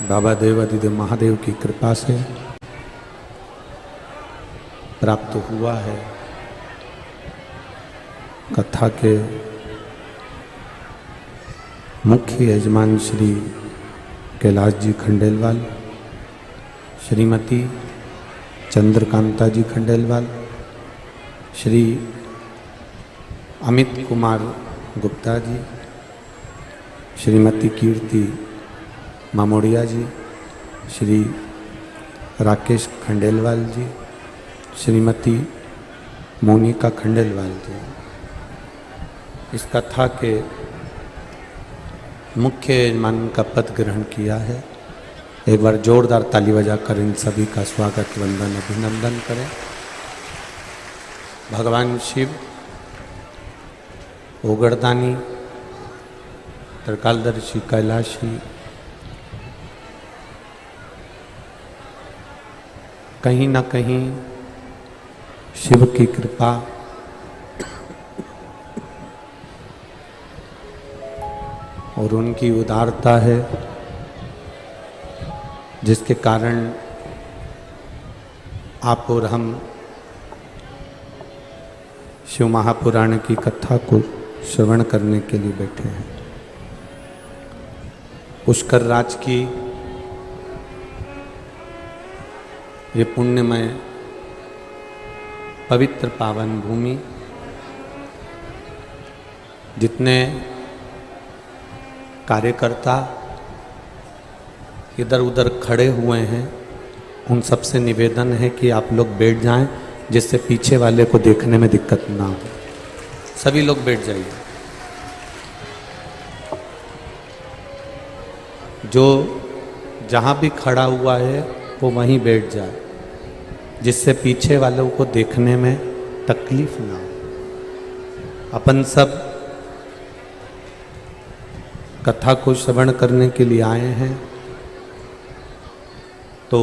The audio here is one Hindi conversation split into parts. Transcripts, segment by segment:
बाबा देवादिदेव महादेव की कृपा से प्राप्त हुआ है। कथा के मुख्य यजमान श्री कैलाश जी खंडेलवाल, श्रीमती चंद्रकांता जी खंडेलवाल, श्री अमित कुमार गुप्ता जी, श्रीमती कीर्ति मामोड़िया जी, श्री राकेश खंडेलवाल जी, श्रीमती मोनिका खंडेलवाल जी इस कथा के मुख्य यजमान का पद ग्रहण किया है। एक बार जोरदार ताली बजाकर इन सभी का स्वागत वंदन अभिनंदन करें। भगवान शिव, ओगरदानी, त्रिकालदर्शी कैलाशी, कहीं ना कहीं शिव की कृपा और उनकी उदारता है, जिसके कारण आप और हम शिव महापुराण की कथा को श्रवण करने के लिए बैठे हैं। पुष्कर राज की ये पुण्यमय पवित्र पावन भूमि, जितने कार्यकर्ता इधर उधर खड़े हुए हैं, उन सबसे निवेदन है कि आप लोग बैठ जाएं, जिससे पीछे वाले को देखने में दिक्कत ना हो। सभी लोग बैठ जाइए। जो जहाँ भी खड़ा हुआ है वो वहीं बैठ जाए, जिससे पीछे वालों को देखने में तकलीफ ना हो। अपन सब कथा को श्रवण करने के लिए आए हैं, तो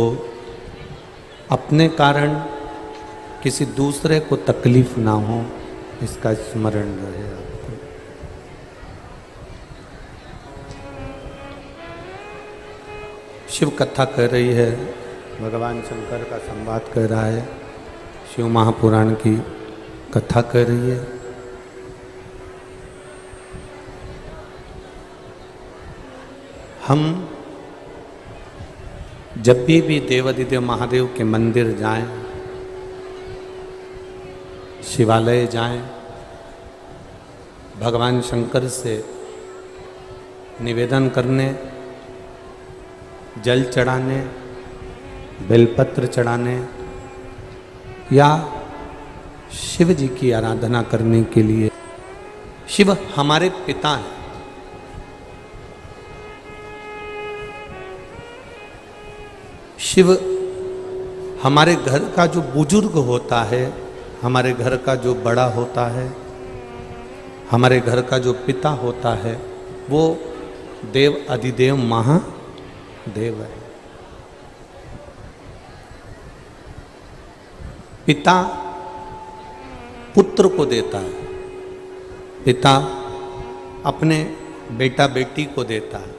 अपने कारण किसी दूसरे को तकलीफ ना हो, इसका स्मरण रहे आपको। शिव कथा कर रही है, भगवान शंकर का संवाद कर रहा है, शिव महापुराण की कथा कर रही है। हम जब भी देवादिदेव महादेव के मंदिर जाएं, शिवालय जाएं, भगवान शंकर से निवेदन करने, जल चढ़ाने, बेलपत्र चढ़ाने या शिव जी की आराधना करने के लिए। शिव हमारे पिता हैं। शिव हमारे घर का जो बुजुर्ग होता है, हमारे घर का जो बड़ा होता है, हमारे घर का जो पिता होता है, वो देव अधिदेव महादेव है। पिता पुत्र को देता है, पिता अपने बेटा बेटी को देता है,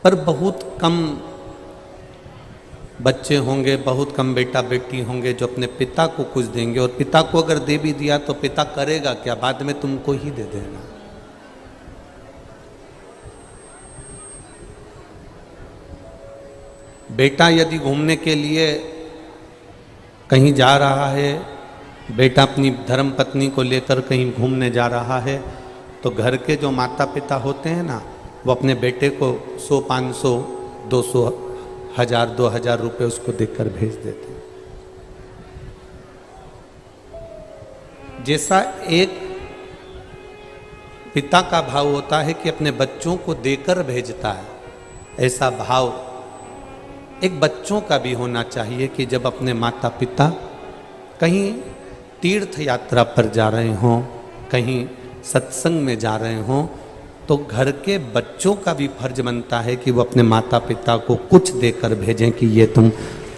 पर बहुत कम बच्चे होंगे, बहुत कम बेटा बेटी होंगे जो अपने पिता को कुछ देंगे। और पिता को अगर दे भी दिया तो पिता करेगा क्या? बाद में तुमको ही दे देना। बेटा यदि घूमने के लिए कहीं जा रहा है, बेटा अपनी धर्म पत्नी को लेकर कहीं घूमने जा रहा है, तो घर के जो माता पिता होते हैं ना, वो अपने बेटे को 100, 500, 200, 1000, 2000 रुपये उसको देकर भेज देते हैं। जैसा एक पिता का भाव होता है कि अपने बच्चों को देकर भेजता है, ऐसा भाव एक बच्चों का भी होना चाहिए कि जब अपने माता पिता कहीं तीर्थ यात्रा पर जा रहे हों, कहीं सत्संग में जा रहे हों, तो घर के बच्चों का भी फर्ज बनता है कि वो अपने माता पिता को कुछ देकर भेजें कि ये तुम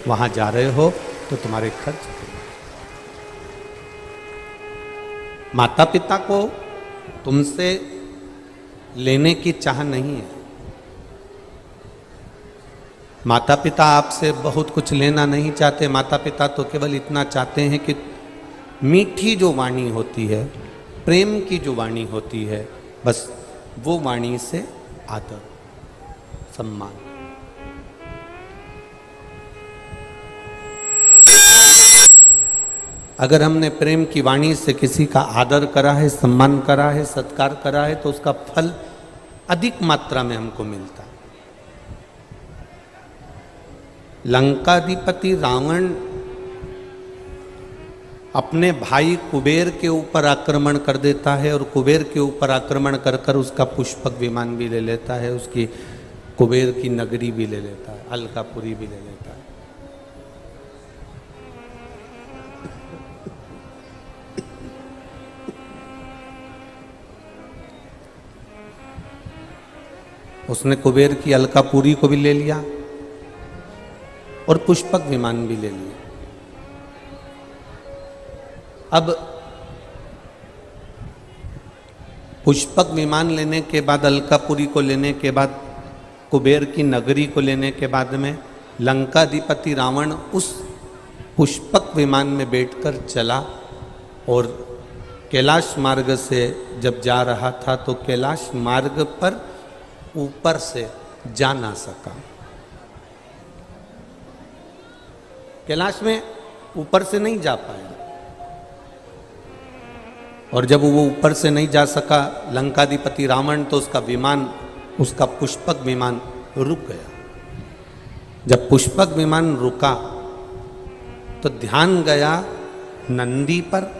वहाँ जा रहे हो तो तुम्हारे खर्च। माता पिता को तुमसे लेने की चाह नहीं है, माता पिता आपसे बहुत कुछ लेना नहीं चाहते। माता पिता तो केवल इतना चाहते हैं कि मीठी जो वाणी होती है, प्रेम की जो वाणी होती है, बस वो वाणी से आदर सम्मान। अगर हमने प्रेम की वाणी से किसी का आदर करा है, सम्मान करा है, सत्कार करा है, तो उसका फल अधिक मात्रा में हमको मिलता है। लंकाधिपति रावण अपने भाई कुबेर के ऊपर आक्रमण कर देता है और कुबेर के ऊपर आक्रमण कर कर उसका पुष्पक विमान भी ले लेता है, उसकी कुबेर की नगरी भी ले लेता है, अलकापुरी भी ले लेता है। उसने कुबेर की अलकापुरी को भी ले लिया और पुष्पक विमान भी ले लिया। अब पुष्पक विमान लेने के बाद, अलकापुरी को लेने के बाद, कुबेर की नगरी को लेने के बाद में लंकाधिपति रावण उस पुष्पक विमान में बैठकर चला और कैलाश मार्ग से जब जा रहा था तो कैलाश मार्ग पर ऊपर से जा ना सका। कैलाश में ऊपर से नहीं जा पाया और जब वो ऊपर से नहीं जा सका लंकाधिपति रावण, तो उसका विमान, उसका पुष्पक विमान रुक गया। जब पुष्पक विमान रुका तो ध्यान गया नंदी पर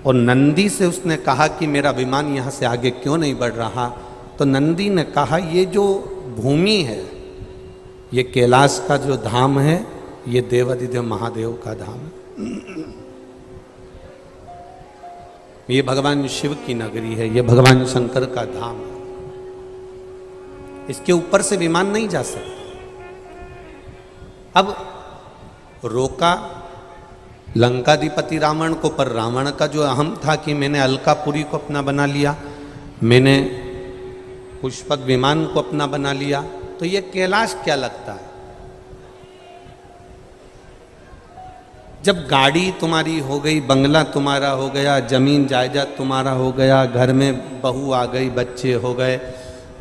और नंदी से उसने कहा कि मेरा विमान यहाँ से आगे क्यों नहीं बढ़ रहा। तो नंदी ने कहा ये जो भूमि है, ये कैलाश का जो धाम है, ये देवाधिदेव महादेव का धाम है, ये भगवान शिव की नगरी है, ये भगवान शंकर का धाम है, इसके ऊपर से विमान नहीं जा सकता। अब रोका लंकाधिपति रावण को, पर रावण का जो अहम था कि मैंने अलकापुरी को अपना बना लिया, मैंने पुष्पक विमान को अपना बना लिया, तो ये कैलाश क्या लगता है। जब गाड़ी तुम्हारी हो गई, बंगला तुम्हारा हो गया, जमीन जायदाद तुम्हारा हो गया, घर में बहू आ गई, बच्चे हो गए,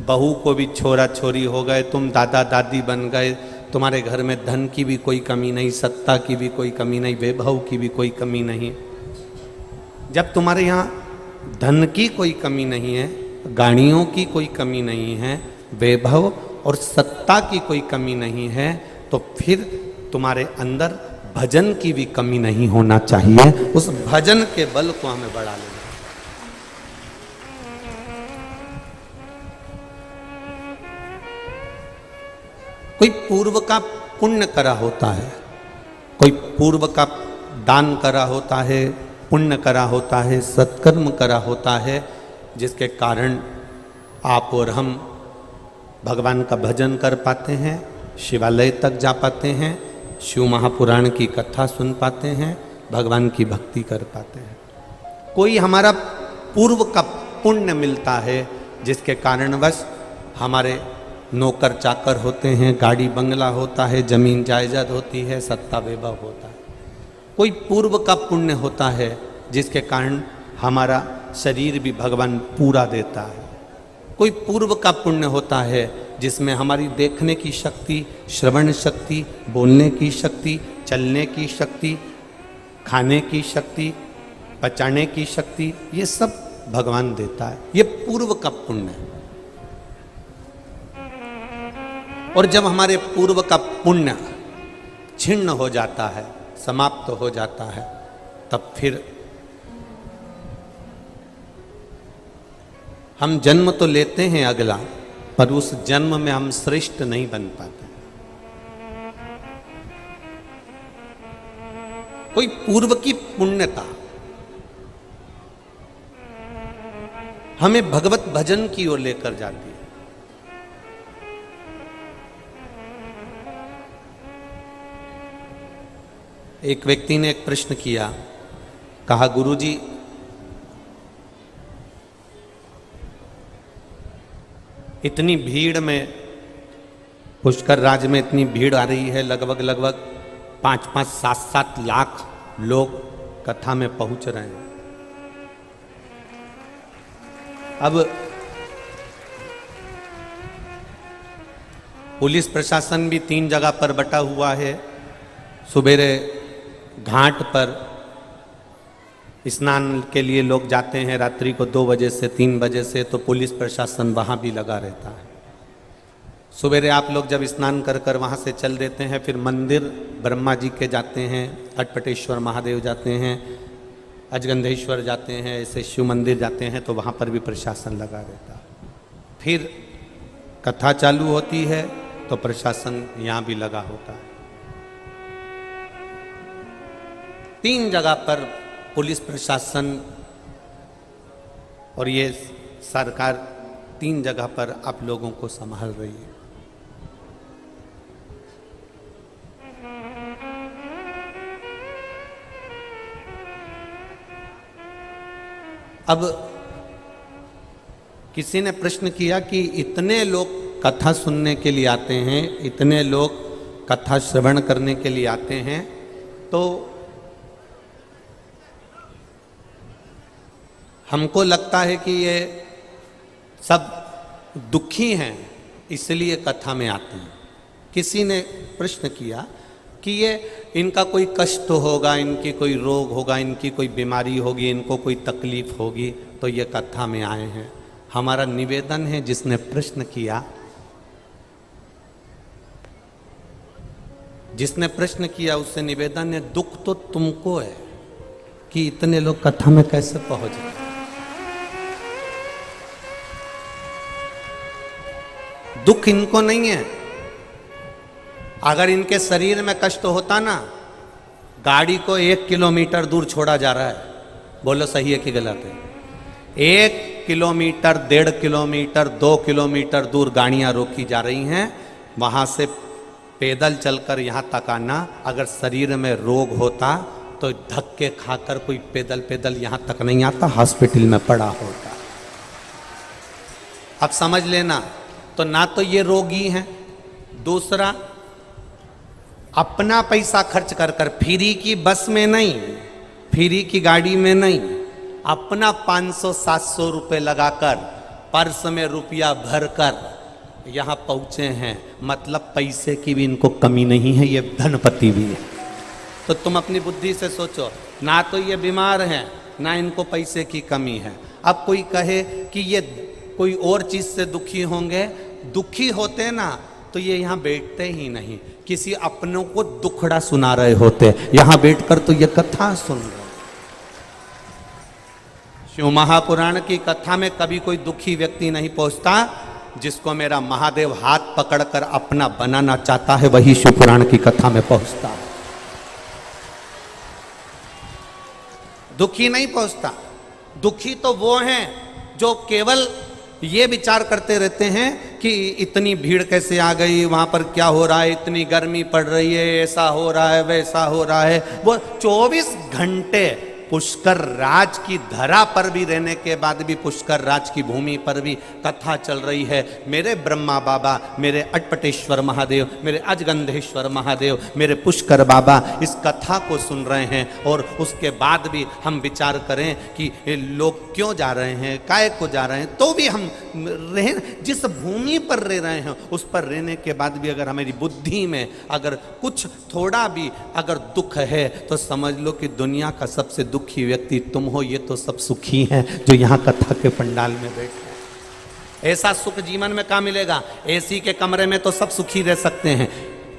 बहू को भी छोरा छोरी हो गए, तुम दादा दादी बन गए, तुम्हारे घर में धन की भी कोई कमी नहीं, सत्ता की भी कोई कमी नहीं, वैभव की भी कोई कमी नहीं। जब तुम्हारे यहाँ धन की कोई कमी नहीं है, गाड़ियों की कोई कमी नहीं है, वैभव और सत्ता की कोई कमी नहीं है, तो फिर तुम्हारे अंदर भजन की भी कमी नहीं होना चाहिए। उस भजन के बल को हमें बढ़ा लेना। कोई पूर्व का पुण्य करा होता है, कोई पूर्व का दान करा होता है, पुण्य करा होता है, सत्कर्म करा होता है, जिसके कारण आप और हम भगवान का भजन कर पाते हैं, शिवालय तक जा पाते हैं, शिव महापुराण की कथा सुन पाते हैं, भगवान की भक्ति कर पाते हैं। कोई हमारा पूर्व का पुण्य मिलता है जिसके कारणवश हमारे नौकर चाकर होते हैं, गाड़ी बंगला होता है, जमीन जायदाद होती है, सत्ता वैभव होता है। कोई पूर्व का पुण्य होता है जिसके कारण हमारा शरीर भी भगवान पूरा देता है। कोई पूर्व का पुण्य होता है जिसमें हमारी देखने की शक्ति, श्रवण शक्ति, बोलने की शक्ति, चलने की शक्ति, खाने की शक्ति, पचाने की शक्ति, ये सब भगवान देता है। ये पूर्व का पुण्य है। और जब हमारे पूर्व का पुण्य छिन्न हो जाता है, समाप्त हो जाता है, तब फिर हम जन्म तो लेते हैं अगला, पर उस जन्म में हम श्रेष्ठ नहीं बन पाते। कोई पूर्व की पुण्यता हमें भगवत भजन की ओर लेकर जाती है। एक व्यक्ति ने एक प्रश्न किया, कहा गुरुजी इतनी भीड़ में पुष्कर राज में इतनी भीड़ आ रही है, लगभग 5-5, 7-7 लाख लोग कथा में पहुंच रहे हैं। अब पुलिस प्रशासन भी 3 जगह पर बटा हुआ है। सुबेरे घाट पर स्नान के लिए लोग जाते हैं, रात्रि को 2 बजे से 3 बजे से, तो पुलिस प्रशासन वहाँ भी लगा रहता है। सुबेरे आप लोग जब स्नान कर कर वहाँ से चल देते हैं, फिर मंदिर ब्रह्मा जी के जाते हैं, अटपटेश्वर महादेव जाते हैं, अजगंधेश्वर जाते हैं, ऐसे शिव मंदिर जाते हैं, तो वहाँ पर भी प्रशासन लगा रहता है। फिर कथा चालू होती है तो प्रशासन यहाँ भी लगा होता है। 3 जगह पर पुलिस प्रशासन और ये सरकार 3 जगह पर आप लोगों को संभाल रही है। अब किसी ने प्रश्न किया कि इतने लोग कथा सुनने के लिए आते हैं, इतने लोग कथा श्रवण करने के लिए आते हैं, तो हमको लगता है कि ये सब दुखी हैं इसलिए कथा में आते हैं। किसी ने प्रश्न किया कि ये इनका कोई कष्ट होगा, इनकी कोई रोग होगा, इनकी कोई बीमारी होगी, इनको कोई तकलीफ होगी, तो ये कथा में आए हैं। हमारा निवेदन है, जिसने प्रश्न किया, उससे निवेदन है, दुख तो तुमको है कि इतने लोग कथा में कैसे पहुंच गए। दुख इनको नहीं है। अगर इनके शरीर में कष्ट होता ना, गाड़ी को 1 किलोमीटर दूर छोड़ा जा रहा है, बोलो सही है कि गलत है? 1 किलोमीटर, 1.5 किलोमीटर, 2 किलोमीटर दूर गाड़ियां रोकी जा रही हैं। वहां से पैदल चलकर यहां तक आना, अगर शरीर में रोग होता तो धक्के खाकर कोई पैदल यहां तक नहीं आता, हॉस्पिटल में पड़ा होता। अब समझ लेना, तो ना तो ये रोगी हैं, दूसरा अपना पैसा खर्च कर कर, फ्री की बस में नहीं, फ्री की गाड़ी में नहीं, अपना 500-700 रुपये लगाकर, पर्स में रुपया भरकर यहाँ पहुँचे हैं। मतलब पैसे की भी इनको कमी नहीं है, ये धनपति भी है। तो तुम अपनी बुद्धि से सोचो, ना तो ये बीमार हैं, ना इनको पैसे की कमी है। अब कोई कहे कि ये कोई और चीज़ से दुखी होंगे, दुखी होते ना तो ये यहाँ बैठते ही नहीं, किसी अपनों को दुखड़ा सुना रहे होते, यहाँ बैठकर तो ये कथा सुन रहे। शिव महापुराण की कथा में कभी कोई दुखी व्यक्ति नहीं पहुंचता। जिसको मेरा महादेव हाथ पकड़कर अपना बनाना चाहता है, वही शिव पुराण की कथा में पहुंचता है। दुखी नहीं पहुंचता। दुखी तो वो हैं जो केवल ये विचार करते रहते हैं कि इतनी भीड़ कैसे आ गई, वहां पर क्या हो रहा है, इतनी गर्मी पड़ रही है, ऐसा हो रहा है, वैसा हो रहा है। वो 24 घंटे पुष्कर राज की धरा पर भी रहने के बाद भी, पुष्कर राज की भूमि पर भी कथा चल रही है। मेरे ब्रह्मा बाबा, मेरे अटपटेश्वर महादेव, मेरे अजगंधेश्वर महादेव, मेरे पुष्कर बाबा इस कथा को सुन रहे हैं। और उसके बाद भी हम विचार करें कि लोग क्यों जा रहे हैं, काय को जा रहे हैं, तो भी हम जिस भूमि पर रह रहे हैं उस पर रहने के बाद भी अगर हमारी बुद्धि में अगर कुछ थोड़ा भी अगर दुख है, तो समझ लो कि दुनिया का सबसे दुखी व्यक्ति तुम हो। ये तो सब सुखी हैं जो यहाँ कथा के पंडाल में बैठे। ऐसा सुख जीवन में कहाँ मिलेगा? एसी के कमरे में तो सब सुखी रह सकते हैं,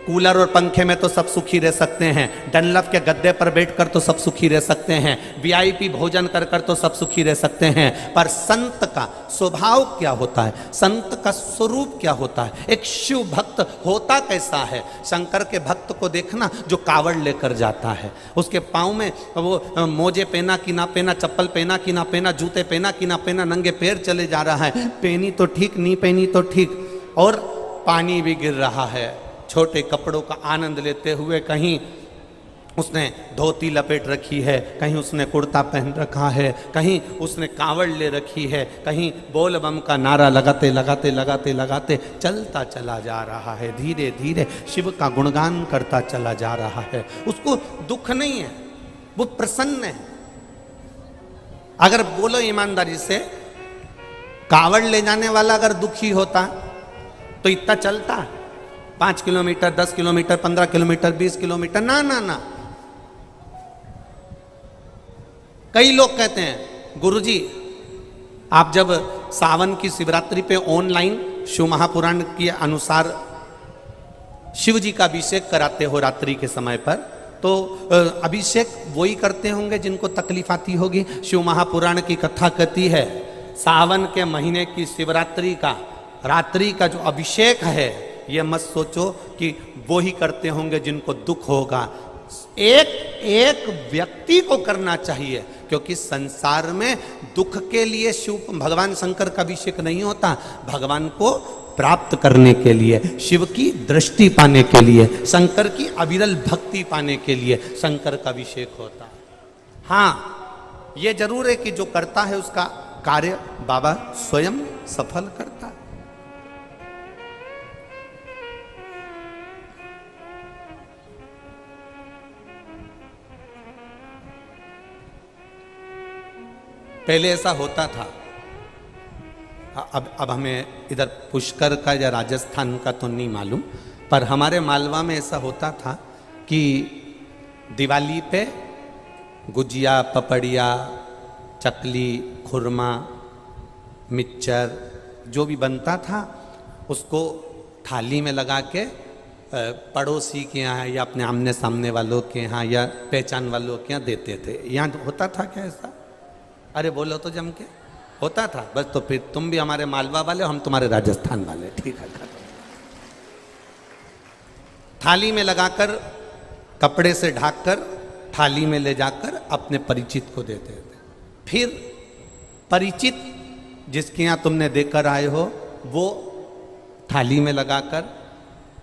कूलर और पंखे में तो सब सुखी रह सकते हैं, डनलप के गद्दे पर बैठकर तो सब सुखी रह सकते हैं, वीआईपी भोजन कर कर तो सब सुखी रह सकते हैं। पर संत का स्वभाव क्या होता है, संत का स्वरूप क्या होता है, एक शिव भक्त होता कैसा है? शंकर के भक्त को देखना जो कावड़ लेकर जाता है, उसके पाँव में वो मोजे पहना कि ना पहना, चप्पल पहना कि ना पहना, जूते पहना कि ना पहना, नंगे पैर चले जा रहा है, पहनी तो ठीक, नहीं पहनी तो ठीक, और पानी भी गिर रहा है, छोटे कपड़ों का आनंद लेते हुए कहीं उसने धोती लपेट रखी है, कहीं उसने कुर्ता पहन रखा है, कहीं उसने कांवड़ ले रखी है, कहीं बोल बम का नारा लगाते लगाते लगाते लगाते चलता चला जा रहा है, धीरे धीरे शिव का गुणगान करता चला जा रहा है। उसको दुख नहीं है, वो प्रसन्न है। अगर बोलो ईमानदारी से, कांवड़ ले जाने वाला अगर दुखी होता तो इतना चलता? 5 किलोमीटर, 10 किलोमीटर, 15 किलोमीटर, 20 किलोमीटर? ना ना ना। कई लोग कहते हैं गुरुजी आप जब सावन की शिवरात्रि पे ऑनलाइन शिव महापुराण के अनुसार शिव जी का अभिषेक कराते हो रात्रि के समय पर, तो अभिषेक वही करते होंगे जिनको तकलीफ आती होगी। शिव महापुराण की कथा कहती है सावन के महीने की शिवरात्रि का रात्रि का जो अभिषेक है, ये मत सोचो कि वो ही करते होंगे जिनको दुख होगा। एक एक व्यक्ति को करना चाहिए, क्योंकि संसार में दुख के लिए शिव भगवान शंकर का अभिषेक नहीं होता, भगवान को प्राप्त करने के लिए, शिव की दृष्टि पाने के लिए, शंकर की अविरल भक्ति पाने के लिए शंकर का अभिषेक होता है। हाँ, ये जरूर है कि जो करता है उसका कार्य बाबा स्वयं सफल करता है। पहले ऐसा होता था, अब हमें इधर पुष्कर का या राजस्थान का तो नहीं मालूम, पर हमारे मालवा में ऐसा होता था कि दिवाली पे गुजिया, पपड़िया, चकली, खुरमा, मिक्सचर जो भी बनता था उसको थाली में लगा के पड़ोसी के यहाँ या अपने आमने सामने वालों के यहाँ या पहचान वालों के यहाँ देते थे। यहाँ होता था क्या ऐसा? अरे बोलो तो जम के। होता था? बस तो फिर तुम भी हमारे मालवा वाले, हम तुम्हारे राजस्थान वाले। ठीक है। थाली में लगाकर, कपड़े से ढककर थाली में ले जाकर अपने परिचित को देते थे। फिर परिचित जिसके यहाँ तुमने देकर आए हो वो थाली में लगाकर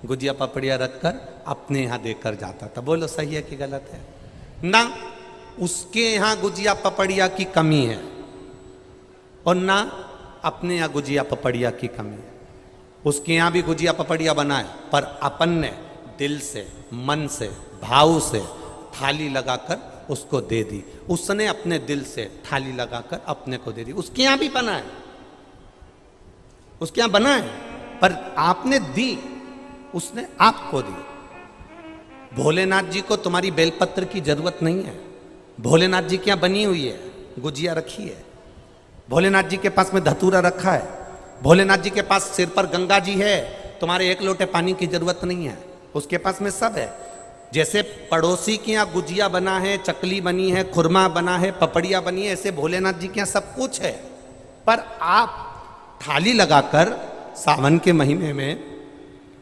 गुजिया पपड़िया रखकर अपने यहाँ देकर जाता था। बोलो सही है कि गलत है? ना उसके यहाँ गुजिया पपड़िया की कमी है और ना अपने यहाँ गुजिया पपड़िया की कमी है। उसके यहाँ भी गुजिया पपड़िया बनाए, पर अपन ने दिल से, मन से, भाव से थाली लगाकर उसको दे दी। उसने अपने दिल से थाली लगाकर अपने को दे दी। उसके यहाँ भी बनाए, उसके यहाँ बनाए, पर आपने दी, उसने आपको दी। भोलेनाथ जी को तुम्हारी बेलपत्र की जरूरत नहीं है। भोलेनाथ जी के यहाँ बनी हुई है, गुजिया रखी है। भोलेनाथ जी के पास में धतूरा रखा है। भोलेनाथ जी के पास सिर पर गंगा जी है। तुम्हारे एक लोटे पानी की जरूरत नहीं है, उसके पास में सब है। जैसे पड़ोसी के यहाँ गुजिया बना है, चकली बनी है, खुरमा बना है, पपड़िया बनी है, ऐसे भोलेनाथ जी के यहाँ सब कुछ है। पर आप थाली लगाकर सावन के महीने में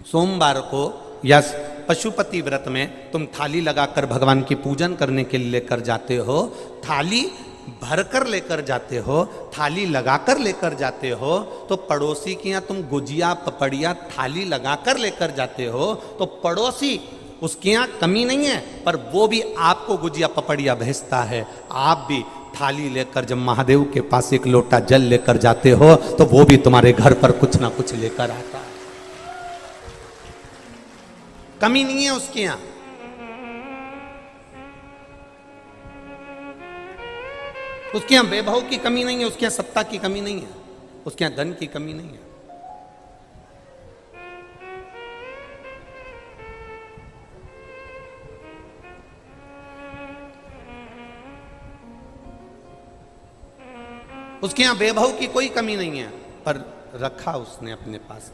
सोमवार को या पशुपति व्रत में तुम थाली लगाकर भगवान की पूजन करने के लिए लेकर जाते हो, थाली भरकर लेकर जाते हो, थाली लगाकर लेकर जाते हो, तो पड़ोसी के यहाँ तुम गुजिया पपड़िया थाली लगाकर लेकर जाते हो, तो पड़ोसी उसके यहाँ कमी नहीं है, पर वो भी आपको गुजिया पपड़िया भेजता है। आप भी थाली लेकर जब महादेव के पास एक लोटा जल लेकर जाते हो तो वो भी तुम्हारे घर पर कुछ ना कुछ लेकर आता है। कमी नहीं है उसके यहाँ। उसके यहाँ वैभव की कमी नहीं है, उसके यहाँ सत्ता की कमी नहीं है, उसके यहाँ धन की कमी नहीं है। उसके यहाँ वैभव की कोई कमी नहीं है, पर रखा उसने अपने पास।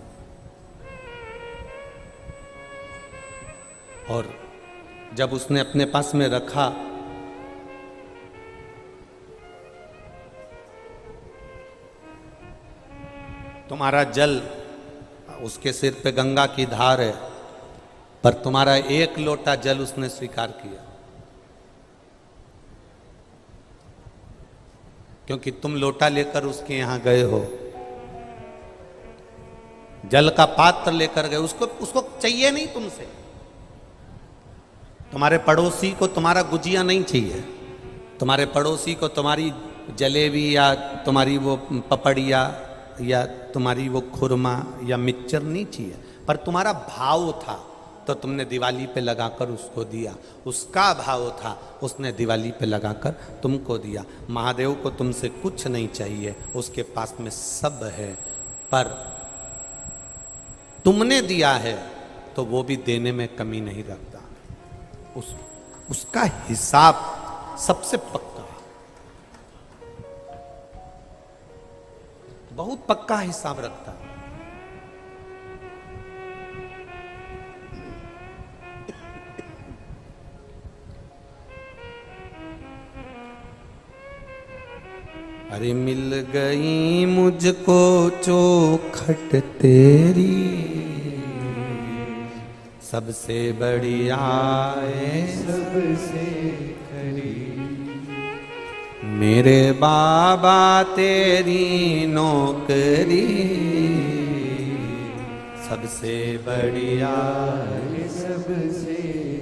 और जब उसने अपने पास में रखा, तुम्हारा जल, उसके सिर पे गंगा की धार है, पर तुम्हारा एक लोटा जल उसने स्वीकार किया, क्योंकि तुम लोटा लेकर उसके यहां गए हो, जल का पात्र लेकर गए। उसको चाहिए नहीं तुमसे, तुम्हारे पड़ोसी को तुम्हारा गुजिया नहीं चाहिए, तुम्हारे पड़ोसी को तुम्हारी जलेबी या तुम्हारी वो पपड़िया या तुम्हारी वो खुरमा या मिक्सचर नहीं चाहिए, पर तुम्हारा भाव था तो तुमने दिवाली पे लगाकर उसको दिया, उसका भाव था उसने दिवाली पे लगाकर तुमको दिया। महादेव को तुमसे कुछ नहीं चाहिए, उसके पास में सब है, पर तुमने दिया है तो वो भी देने में कमी नहीं रखता, उसका हिसाब सबसे पक्का, बहुत पक्का हिसाब रखता है। अरे मिल गई मुझको चौखट तेरी, सबसे बढ़िया है सबसे खरी, मेरे बाबा तेरी नौकरी, सबसे बढ़िया है सबसे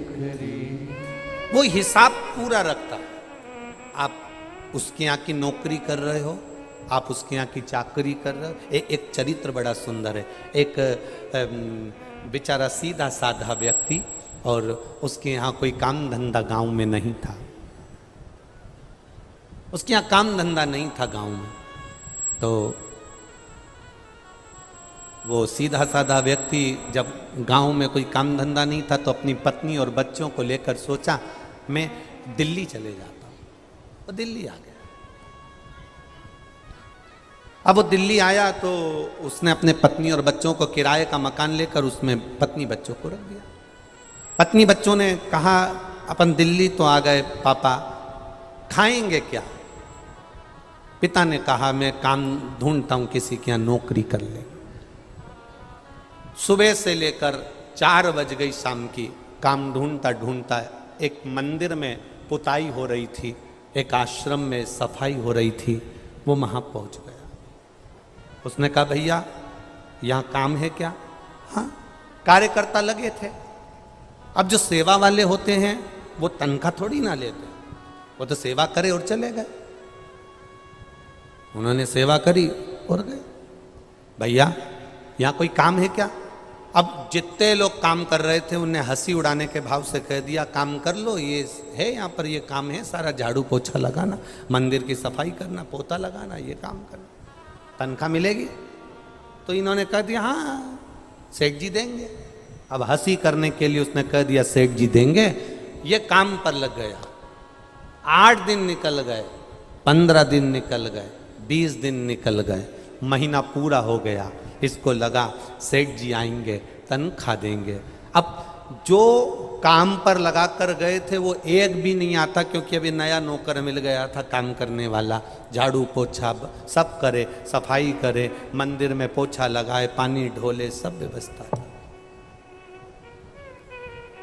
खरी। वो हिसाब पूरा रखता। आप उसके यहाँ की नौकरी कर रहे हो, आप उसके यहाँ की चाकरी कर रहे हो। एक चरित्र बड़ा सुंदर है। एक बेचारा सीधा साधा व्यक्ति, और उसके यहाँ कोई काम धंधा गांव में नहीं था, उसके यहाँ काम धंधा नहीं था गांव में। तो वो सीधा साधा व्यक्ति जब गांव में कोई काम धंधा नहीं था तो अपनी पत्नी और बच्चों को लेकर सोचा मैं दिल्ली चले जाता हूँ। वो दिल्ली आ गया। अब वो दिल्ली आया तो उसने अपने पत्नी और बच्चों को किराए का मकान लेकर उसमें पत्नी बच्चों को रख दिया। पत्नी बच्चों ने कहा अपन दिल्ली तो आ गए पापा, खाएंगे क्या? पिता ने कहा मैं काम ढूंढता हूं, किसी के यहाँ नौकरी कर ले। सुबह से लेकर 4 बज गई शाम की, काम ढूंढता ढूंढता एक मंदिर में पुताई हो रही थी, एक आश्रम में सफाई हो रही थी, वो वहां पहुंच गया। उसने कहा भैया यहाँ काम है क्या? हाँ, कार्यकर्ता लगे थे। अब जो सेवा वाले होते हैं वो तनख्वाह थोड़ी ना लेते, वो तो सेवा करे और चले गए। उन्होंने सेवा करी और गए। भैया यहाँ कोई काम है क्या? अब जितने लोग काम कर रहे थे उन्हें हंसी उड़ाने के भाव से कह दिया काम कर लो, ये है यहाँ पर, ये काम है सारा, झाड़ू पोछा लगाना, मंदिर की सफाई करना, पोता लगाना, ये काम करना, तनख्वाह मिलेगी। तो इन्होंने कह दिया हाँ सेठ जी देंगे। अब हंसी करने के लिए उसने कह दिया सेठ जी देंगे। ये काम पर लग गया। 8 दिन निकल गए, 15 दिन निकल गए, 20 दिन निकल गए, महीना पूरा हो गया। इसको लगा सेठ जी आएंगे तनख्वाह देंगे। अब जो काम पर लगा कर गए थे वो एक भी नहीं आता, क्योंकि अभी नया नौकर मिल गया था काम करने वाला, झाड़ू पोछा सब करे, सफाई करे, मंदिर में पोछा लगाए, पानी ढोले, सब व्यवस्था था।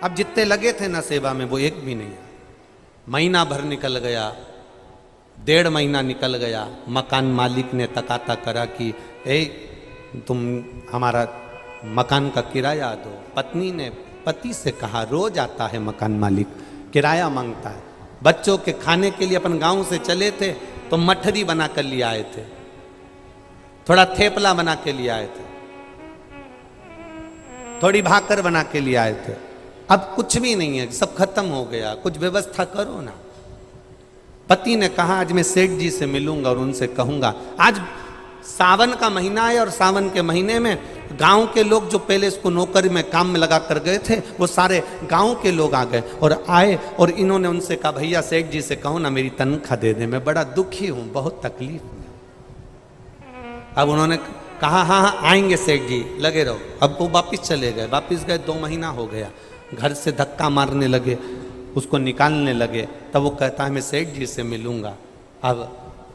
अब जितने लगे थे ना सेवा में वो एक भी नहीं आया। महीना भर निकल गया, 1.5 महीना निकल गया। मकान मालिक ने तकाता करा कि तुम हमारा मकान का किराया दो। पत्नी ने पति से कहा, रोज आता है मकान मालिक, किराया मांगता है। बच्चों के खाने के लिए अपन गांव से चले थे तो मठरी बना कर लिए आए थे, थोड़ा थेपला बना के लिए आए थे, थोड़ी भाकर बना के लिए आए थे। अब कुछ भी नहीं है, सब खत्म हो गया, कुछ व्यवस्था करो ना। पति ने कहा आज मैं सेठ जी से मिलूंगा और उनसे कहूंगा। आज सावन का महीना है और सावन के महीने में गांव के लोग जो पहले इसको नौकरी में काम में लगा कर गए थे वो सारे गांव के लोग आ गए और आए, और इन्होंने उनसे कहा भैया सेठ जी से कहो ना मेरी तनख्वाह दे दे, मैं बड़ा दुखी हूं, बहुत तकलीफ में। अब उन्होंने कहा हाँ हाँ आएंगे सेठ जी, लगे रहो। अब वो वापिस चले गए। वापिस गए, 2 महीना हो गया। घर से धक्का मारने लगे, उसको निकालने लगे। तब वो कहता है मैं सेठ जी से मिलूंगा। अब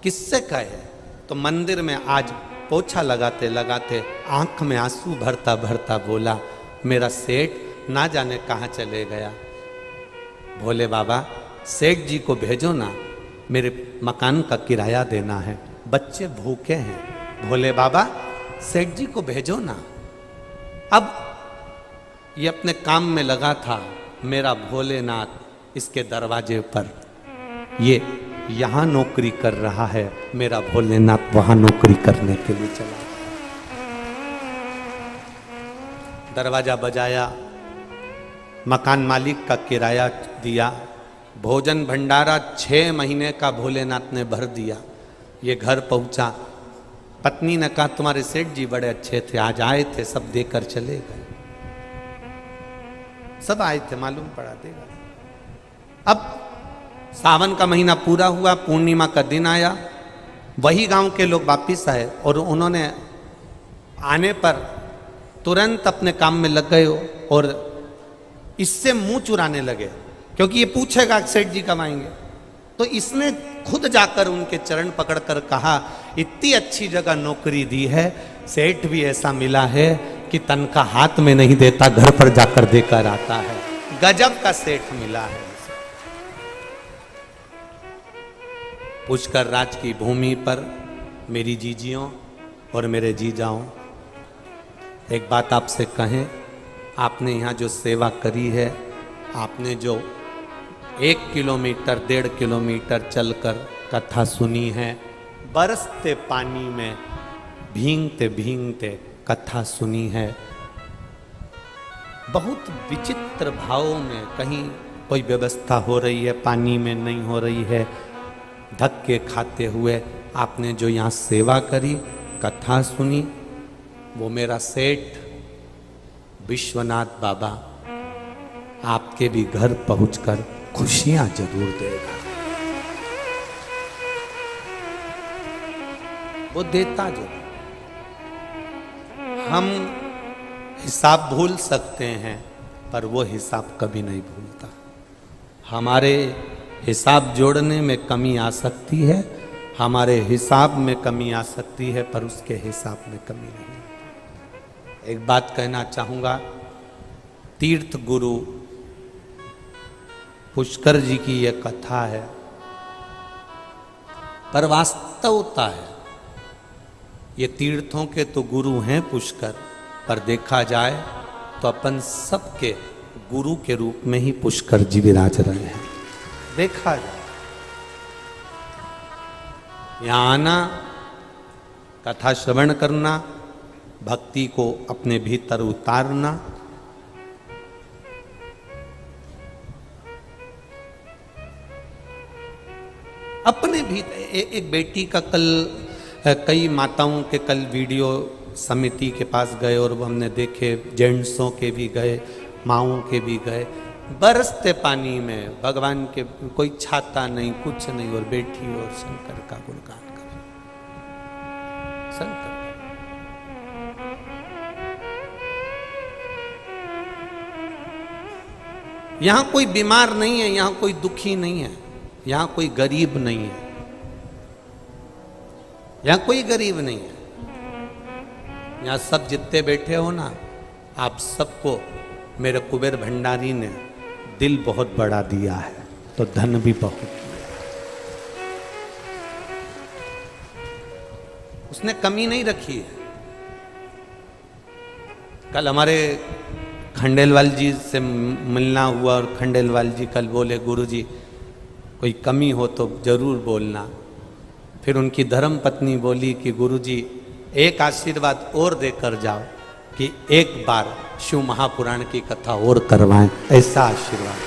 किससे कहे? तो मंदिर में आज पोछा लगाते लगाते आंख में आंसू भरता भरता बोला मेरा सेठ ना जाने कहाँ चले गया। भोले बाबा सेठ जी को भेजो ना, मेरे मकान का किराया देना है, बच्चे भूखे हैं। भोले बाबा सेठ जी को भेजो ना। अब ये अपने काम में लगा था, मेरा भोलेनाथ इसके दरवाजे पर ये यहाँ नौकरी कर रहा है, मेरा भोलेनाथ वहाँ नौकरी करने के लिए चला। दरवाजा बजाया, मकान मालिक का किराया दिया, भोजन भंडारा 6 महीने का भोलेनाथ ने भर दिया। ये घर पहुंचा, पत्नी ने कहा तुम्हारे सेठ जी बड़े अच्छे थे, आज आए थे, सब देकर चले गए। सब आए थे, मालूम पड़ा देगा। अब सावन का महीना पूरा हुआ, पूर्णिमा का दिन आया, वही गांव के लोग वापिस आए और उन्होंने आने पर तुरंत अपने काम में लग गए और इससे मुंह चुराने लगे, क्योंकि ये पूछेगा सेठ जी कब आएंगे। तो इसने खुद जाकर उनके चरण पकड़कर कहा, इतनी अच्छी जगह नौकरी दी है, सेठ भी ऐसा मिला है कि तनख्वाह हाथ में नहीं देता, घर पर जाकर देकर आता है। गजब का सेठ मिला है। पुष्कर राज की भूमि पर मेरी जीजियों और मेरे जीजाओं, एक बात आपसे कहें, आपने यहाँ जो सेवा करी है, आपने जो 1 किलोमीटर 1.5 किलोमीटर चलकर कथा सुनी है, बरसते पानी में भींगते भींगते कथा सुनी है, बहुत विचित्र भावों में, कहीं कोई व्यवस्था हो रही है, पानी में नहीं हो रही है, धक्के खाते हुए आपने जो यहाँ सेवा करी, कथा सुनी, वो मेरा सेठ विश्वनाथ बाबा आपके भी घर पहुंचकर खुशियां जरूर देगा। वो देता जो, हम हिसाब भूल सकते हैं पर वो हिसाब कभी नहीं भूलता। हमारे हिसाब जोड़ने में कमी आ सकती है, हमारे हिसाब में कमी आ सकती है, पर उसके हिसाब में कमी नहीं। एक बात कहना चाहूँगा, तीर्थ गुरु पुष्कर जी की ये कथा है, पर वास्तवता है, ये तीर्थों के तो गुरु हैं पुष्कर, पर देखा जाए तो अपन सबके गुरु के रूप में ही पुष्कर जी विराज रहे हैं। देखा जाए, यहाँ आना, कथा श्रवण करना, भक्ति को अपने भीतर उतारना, अपने भीतर। एक बेटी का कल, कई माताओं के कल वीडियो समिति के पास गए और वो हमने देखे, जेंट्सों के भी गए, माओं के भी गए, बरसते पानी में भगवान के, कोई छाता नहीं, कुछ नहीं, और बैठी और शंकर का गुणगान करे। शंकर यहां कोई बीमार नहीं है, यहां कोई दुखी नहीं है, यहां कोई गरीब नहीं है, यहां कोई गरीब नहीं है। यहां सब जितने बैठे हो ना, आप सबको मेरे कुबेर भंडारी ने दिल बहुत बड़ा दिया है, तो धन भी बहुत दिया। उसने कमी नहीं रखी है। कल हमारे खंडेलवाल जी से मिलना हुआ और खंडेलवाल जी कल बोले, गुरुजी कोई कमी हो तो जरूर बोलना। फिर उनकी धर्म पत्नी बोली कि गुरुजी एक आशीर्वाद और देकर जाओ कि एक बार शिव महापुराण की कथा और करवाएं, ऐसा आशीर्वाद।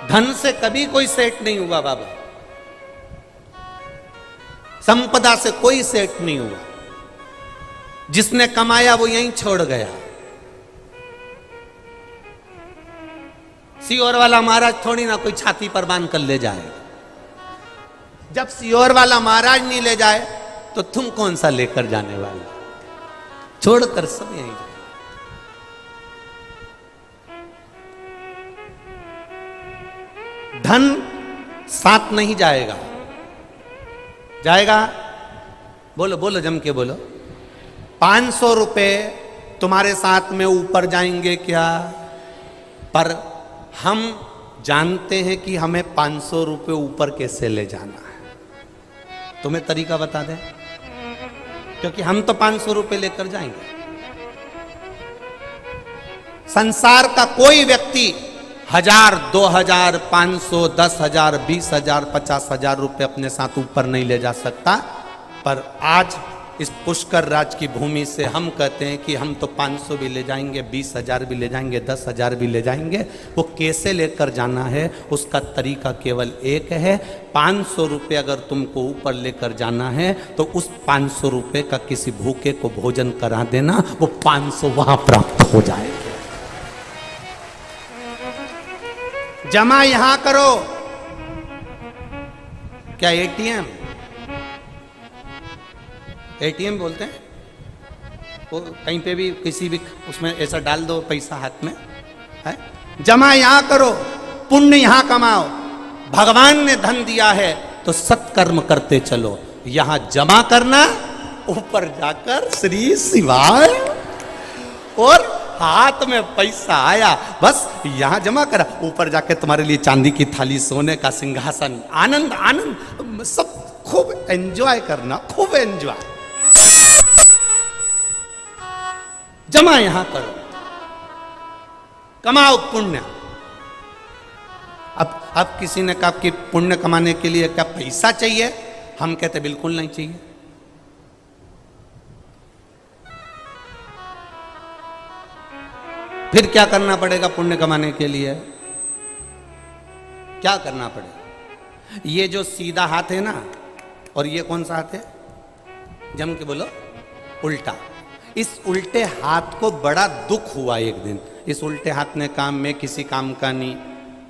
धन से कभी कोई सेठ नहीं हुआ बाबा, संपदा से कोई सेठ नहीं हुआ। जिसने कमाया वो यहीं छोड़ गया। सियोर वाला महाराज थोड़ी ना कोई छाती पर बांध कर ले जाए। जब सियोर वाला महाराज नहीं ले जाए तो तुम कौन सा लेकर जाने वाले? छोड़कर सब यहीं जाए। धन साथ नहीं जाएगा, जाएगा? बोलो बोलो, जम के बोलो। 500 रुपए तुम्हारे साथ में ऊपर जाएंगे क्या? पर हम जानते हैं कि हमें 500 रुपए ऊपर कैसे ले जाना है। तुम्हें तरीका बता दें, क्योंकि हम तो 500 रुपए लेकर जाएंगे। संसार का कोई व्यक्ति 1000, 2000, 500, 10,000, 20,000, 50,000 रुपए अपने साथ ऊपर नहीं ले जा सकता। पर आज इस पुष्कर राज की भूमि से हम कहते हैं कि हम तो 500 भी ले जाएंगे, 20,000 भी ले जाएंगे, 10,000 भी ले जाएंगे। वो कैसे लेकर जाना है उसका तरीका केवल एक है। 500 रुपये अगर तुमको ऊपर लेकर जाना है तो उस 500 रुपये का किसी भूखे को भोजन करा देना, वो 500 वहां प्राप्त हो जाएंगे। जमा यहां करो। क्या एटीएम बोलते हैं? वो कहीं पे भी किसी भी उसमें ऐसा डाल दो पैसा हाथ में है। जमा यहां करो, पुण्य यहां कमाओ। भगवान ने धन दिया है तो सत्कर्म करते चलो। यहां जमा करना, ऊपर जाकर श्री शिवाय, और हाथ में पैसा आया बस यहां जमा करा, ऊपर जाके तुम्हारे लिए चांदी की थाली, सोने का सिंहासन, आनंद आनंद, सब खूब एंजॉय करना, खूब एंजॉय। जमा यहां करो, कमाओ पुण्य। अब किसी ने कहा कि पुण्य कमाने के लिए क्या पैसा चाहिए? हम कहते बिल्कुल नहीं चाहिए। फिर क्या करना पड़ेगा पुण्य कमाने के लिए? क्या करना पड़ेगा? ये जो सीधा हाथ है ना, और ये कौन सा हाथ है? जम के बोलो, उल्टा। इस उल्टे हाथ को बड़ा दुख हुआ एक दिन। इस उल्टे हाथ ने काम में किसी काम का नहीं,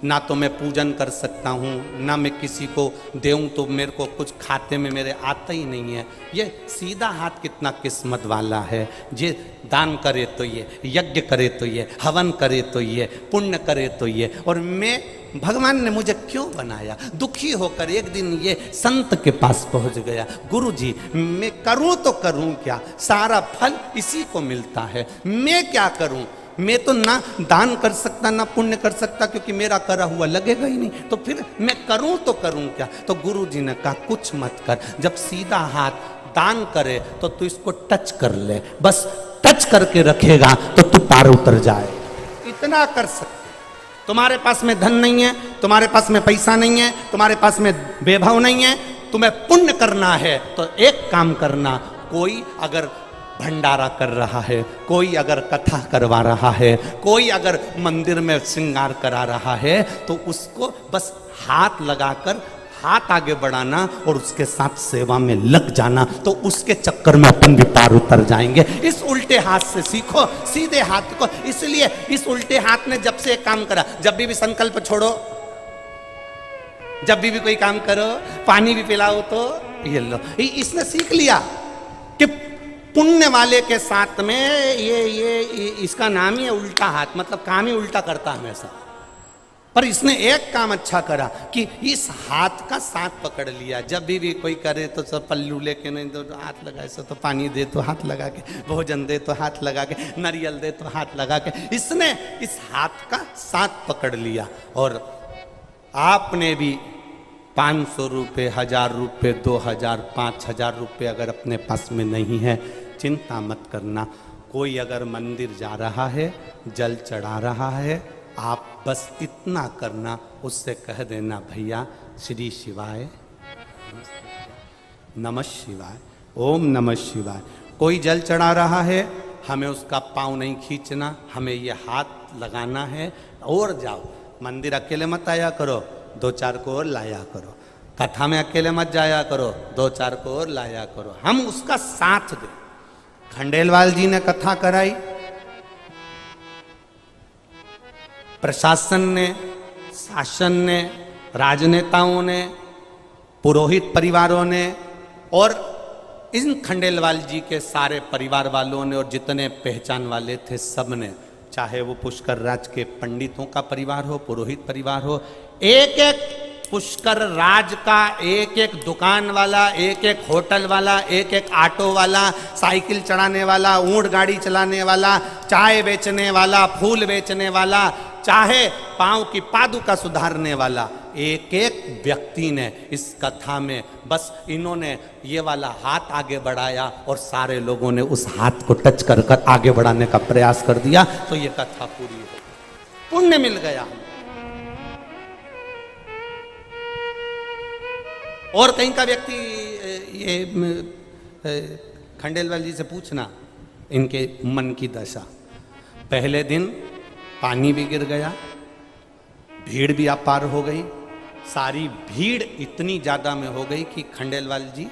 ना तो मैं पूजन कर सकता हूँ, ना मैं किसी को देऊँ तो मेरे को कुछ खाते में मेरे आता ही नहीं है। ये सीधा हाथ कितना किस्मत वाला है। ये दान करे तो ये, यज्ञ करे तो ये, हवन करे तो ये, पुण्य करे तो ये। और मैं, भगवान ने मुझे क्यों बनाया? दुखी होकर एक दिन ये संत के पास पहुंच गया। गुरु जी मैं करूं तो करूं क्या? सारा फल इसी को मिलता है, मैं क्या करूं? मैं तो ना दान कर सकता ना पुण्य कर सकता, क्योंकि मेरा करा हुआ लगेगा ही नहीं। तो फिर मैं करूं तो करूं क्या? तो गुरु जी ने कहा कुछ मत कर। जब सीधा हाथ दान करे तो तू इसको टच कर ले, बस टच करके रखेगा तो तू पार उतर जाए। इतना कर सकते। तुम्हारे पास में धन नहीं है, तुम्हारे पास में पैसा नहीं है, तुम्हारे पास में वैभव नहीं है, तुम्हें पुण्य करना है तो एक काम करना। कोई अगर भंडारा कर रहा है, कोई अगर कथा करवा रहा है, कोई अगर मंदिर में श्रृंगार करा रहा है, तो उसको बस हाथ लगाकर हाथ आगे बढ़ाना और उसके साथ सेवा में लग जाना, तो उसके चक्कर में अपन भी पार उतर जाएंगे। इस उल्टे हाथ से सीखो, सीधे हाथ को। इसलिए इस उल्टे हाथ ने जब से एक काम करा, जब भी संकल्प छोड़ो, जब भी कोई काम करो, पानी भी पिलाओ तो ये लो। इसने सीख लिया कि पुण्य वाले के साथ में ये इसका नाम ही है उल्टा हाथ, मतलब काम ही उल्टा करता हमेशा। पर इसने एक काम अच्छा करा कि इस हाथ का साथ पकड़ लिया। जब भी कोई करे तो सब पल्लू लेके नहीं तो हाथ लगा, ऐसा तो पानी दे तो हाथ लगा के, भोजन दे तो हाथ लगा के, नारियल दे तो हाथ लगा के। इसने इस हाथ का साथ पकड़ लिया। और आपने भी 500 रुपये, 1000 रुपये, 2000, 5000 रुपये अगर अपने पास में नहीं है, चिंता मत करना। कोई अगर मंदिर जा रहा है, जल चढ़ा रहा है, आप बस इतना करना, उससे कह देना भैया श्री शिवाय, नमः शिवाय, ओम नमः शिवाय। कोई जल चढ़ा रहा है, हमें उसका पाँव नहीं खींचना, हमें ये हाथ लगाना है। और जाओ, मंदिर अकेले मत आया करो, 2-4 को और लाया करो। कथा में अकेले मत जाया करो, 2-4 को और लाया करो। हम उसका साथ दें। खंडेलवाल जी ने कथा कराई, प्रशासन ने, शासन ने, राजनेताओं ने, पुरोहित परिवारों ने और इन खंडेलवाल जी के सारे परिवार वालों ने और जितने पहचान वाले थे सब ने, चाहे वो पुष्कर राज के पंडितों का परिवार हो, पुरोहित परिवार हो, एक एक पुष्कर राज का एक एक दुकान वाला, एक एक होटल वाला, एक एक ऑटो वाला, साइकिल चढ़ाने वाला, ऊंट गाड़ी चलाने वाला, चाय बेचने वाला, फूल बेचने वाला, चाहे पांव की पादुका सुधारने वाला, एक एक व्यक्ति ने इस कथा में बस इन्होंने ये वाला हाथ आगे बढ़ाया और सारे लोगों ने उस हाथ को टच कर कर आगे बढ़ाने का प्रयास कर दिया, तो ये कथा पूरी हो गई, पुण्य मिल गया। और कहीं का व्यक्ति ये खंडेलवाल जी से पूछना इनके मन की दशा। पहले दिन पानी भी गिर गया, भीड़ भी अपार हो गई, सारी भीड़ इतनी ज्यादा में हो गई कि खंडेलवाल जी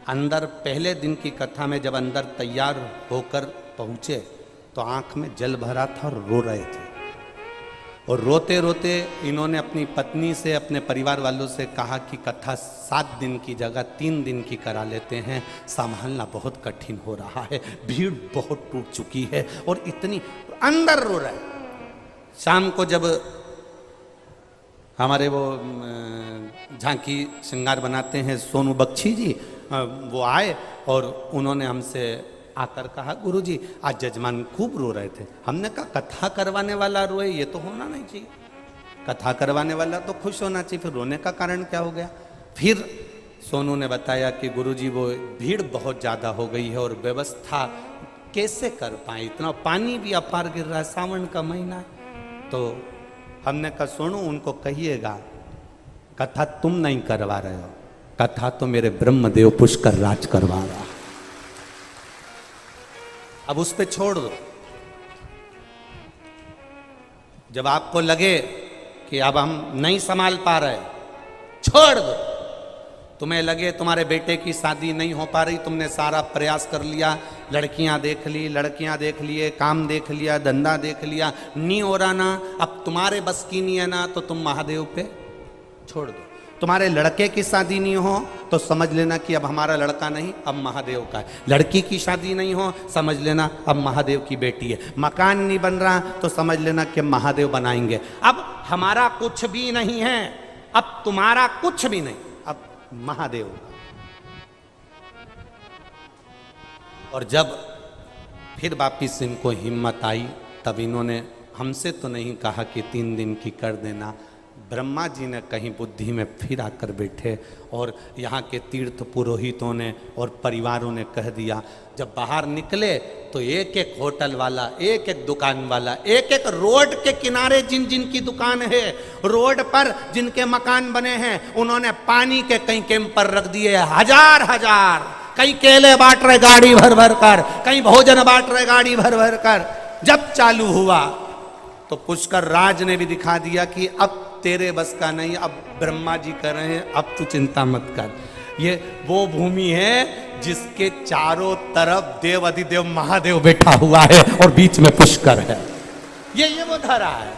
अंदर पहले दिन की कथा में जब अंदर तैयार होकर पहुंचे तो आंख में जल भरा था और रो रहे थे। और रोते रोते इन्होंने अपनी पत्नी से, अपने परिवार वालों से कहा कि कथा 7 दिन की जगह 3 दिन की करा लेते हैं, संभालना बहुत कठिन हो रहा है, भीड़ बहुत टूट चुकी है। और इतनी अंदर रो रहा है। शाम को जब हमारे वो झांकी श्रृंगार बनाते हैं सोनू बख्शी जी, वो आए और उन्होंने हमसे आकर कहा, गुरुजी आज जजमान खूब रो रहे थे। हमने कहा कथा करवाने वाला रोए ये तो होना नहीं चाहिए, कथा करवाने वाला तो खुश होना चाहिए, फिर रोने का कारण क्या हो गया। फिर सोनू ने बताया कि गुरुजी वो भीड़ बहुत ज़्यादा हो गई है और व्यवस्था कैसे कर पाए, इतना पानी भी अपार गिर रहा है, सावन का महीना है। तो हमने कहा सोनू उनको कहिएगा कथा तुम नहीं करवा रहे हो, कथा तो मेरे ब्रह्मदेव पुष्कर राज करवा रहा, अब उस पे छोड़ दो। जब आपको लगे कि अब हम नहीं संभाल पा रहे, छोड़ दो। तुम्हें लगे तुम्हारे बेटे की शादी नहीं हो पा रही, तुमने सारा प्रयास कर लिया, लड़कियां देख लिए, काम देख लिया, धंधा देख लिया, नहीं हो रहा ना, अब तुम्हारे बस की नहीं है ना, तो तुम महादेव पे छोड़ दो। तुम्हारे लड़के की शादी नहीं हो तो समझ लेना कि अब हमारा लड़का नहीं, अब महादेव का है। लड़की की शादी नहीं हो, समझ लेना अब महादेव की बेटी है। मकान नहीं बन रहा तो समझ लेना कि महादेव बनाएंगे। अब हमारा कुछ भी नहीं है, अब तुम्हारा कुछ भी नहीं, अब महादेव का। और जब फिर वापिस इनको हिम्मत आई, तब इन्होंने हमसे तो नहीं कहा कि 3 दिन की कर देना, ब्रह्मा जी ने कहीं बुद्धि में फिर आकर बैठे और यहाँ के तीर्थ पुरोहितों ने और परिवारों ने कह दिया। जब बाहर निकले तो एक एक होटल वाला, एक एक दुकान वाला, एक एक रोड के किनारे जिन जिन की दुकान है, रोड पर जिनके मकान बने हैं, उन्होंने पानी के कई कैंपर रख दिए, हजार हजार, कहीं केले बांट रहे गाड़ी भर भर कर, कहीं भोजन बांट रहे गाड़ी भर भर कर। जब चालू हुआ तो पुष्कर राज ने भी दिखा दिया कि अब तेरे बस का नहीं, अब ब्रह्मा जी कर रहे हैं, अब तू चिंता मत कर। ये वो भूमि है जिसके चारों तरफ देव अधिदेव महादेव बैठा हुआ है और बीच में पुष्कर है। ये वो धरा है।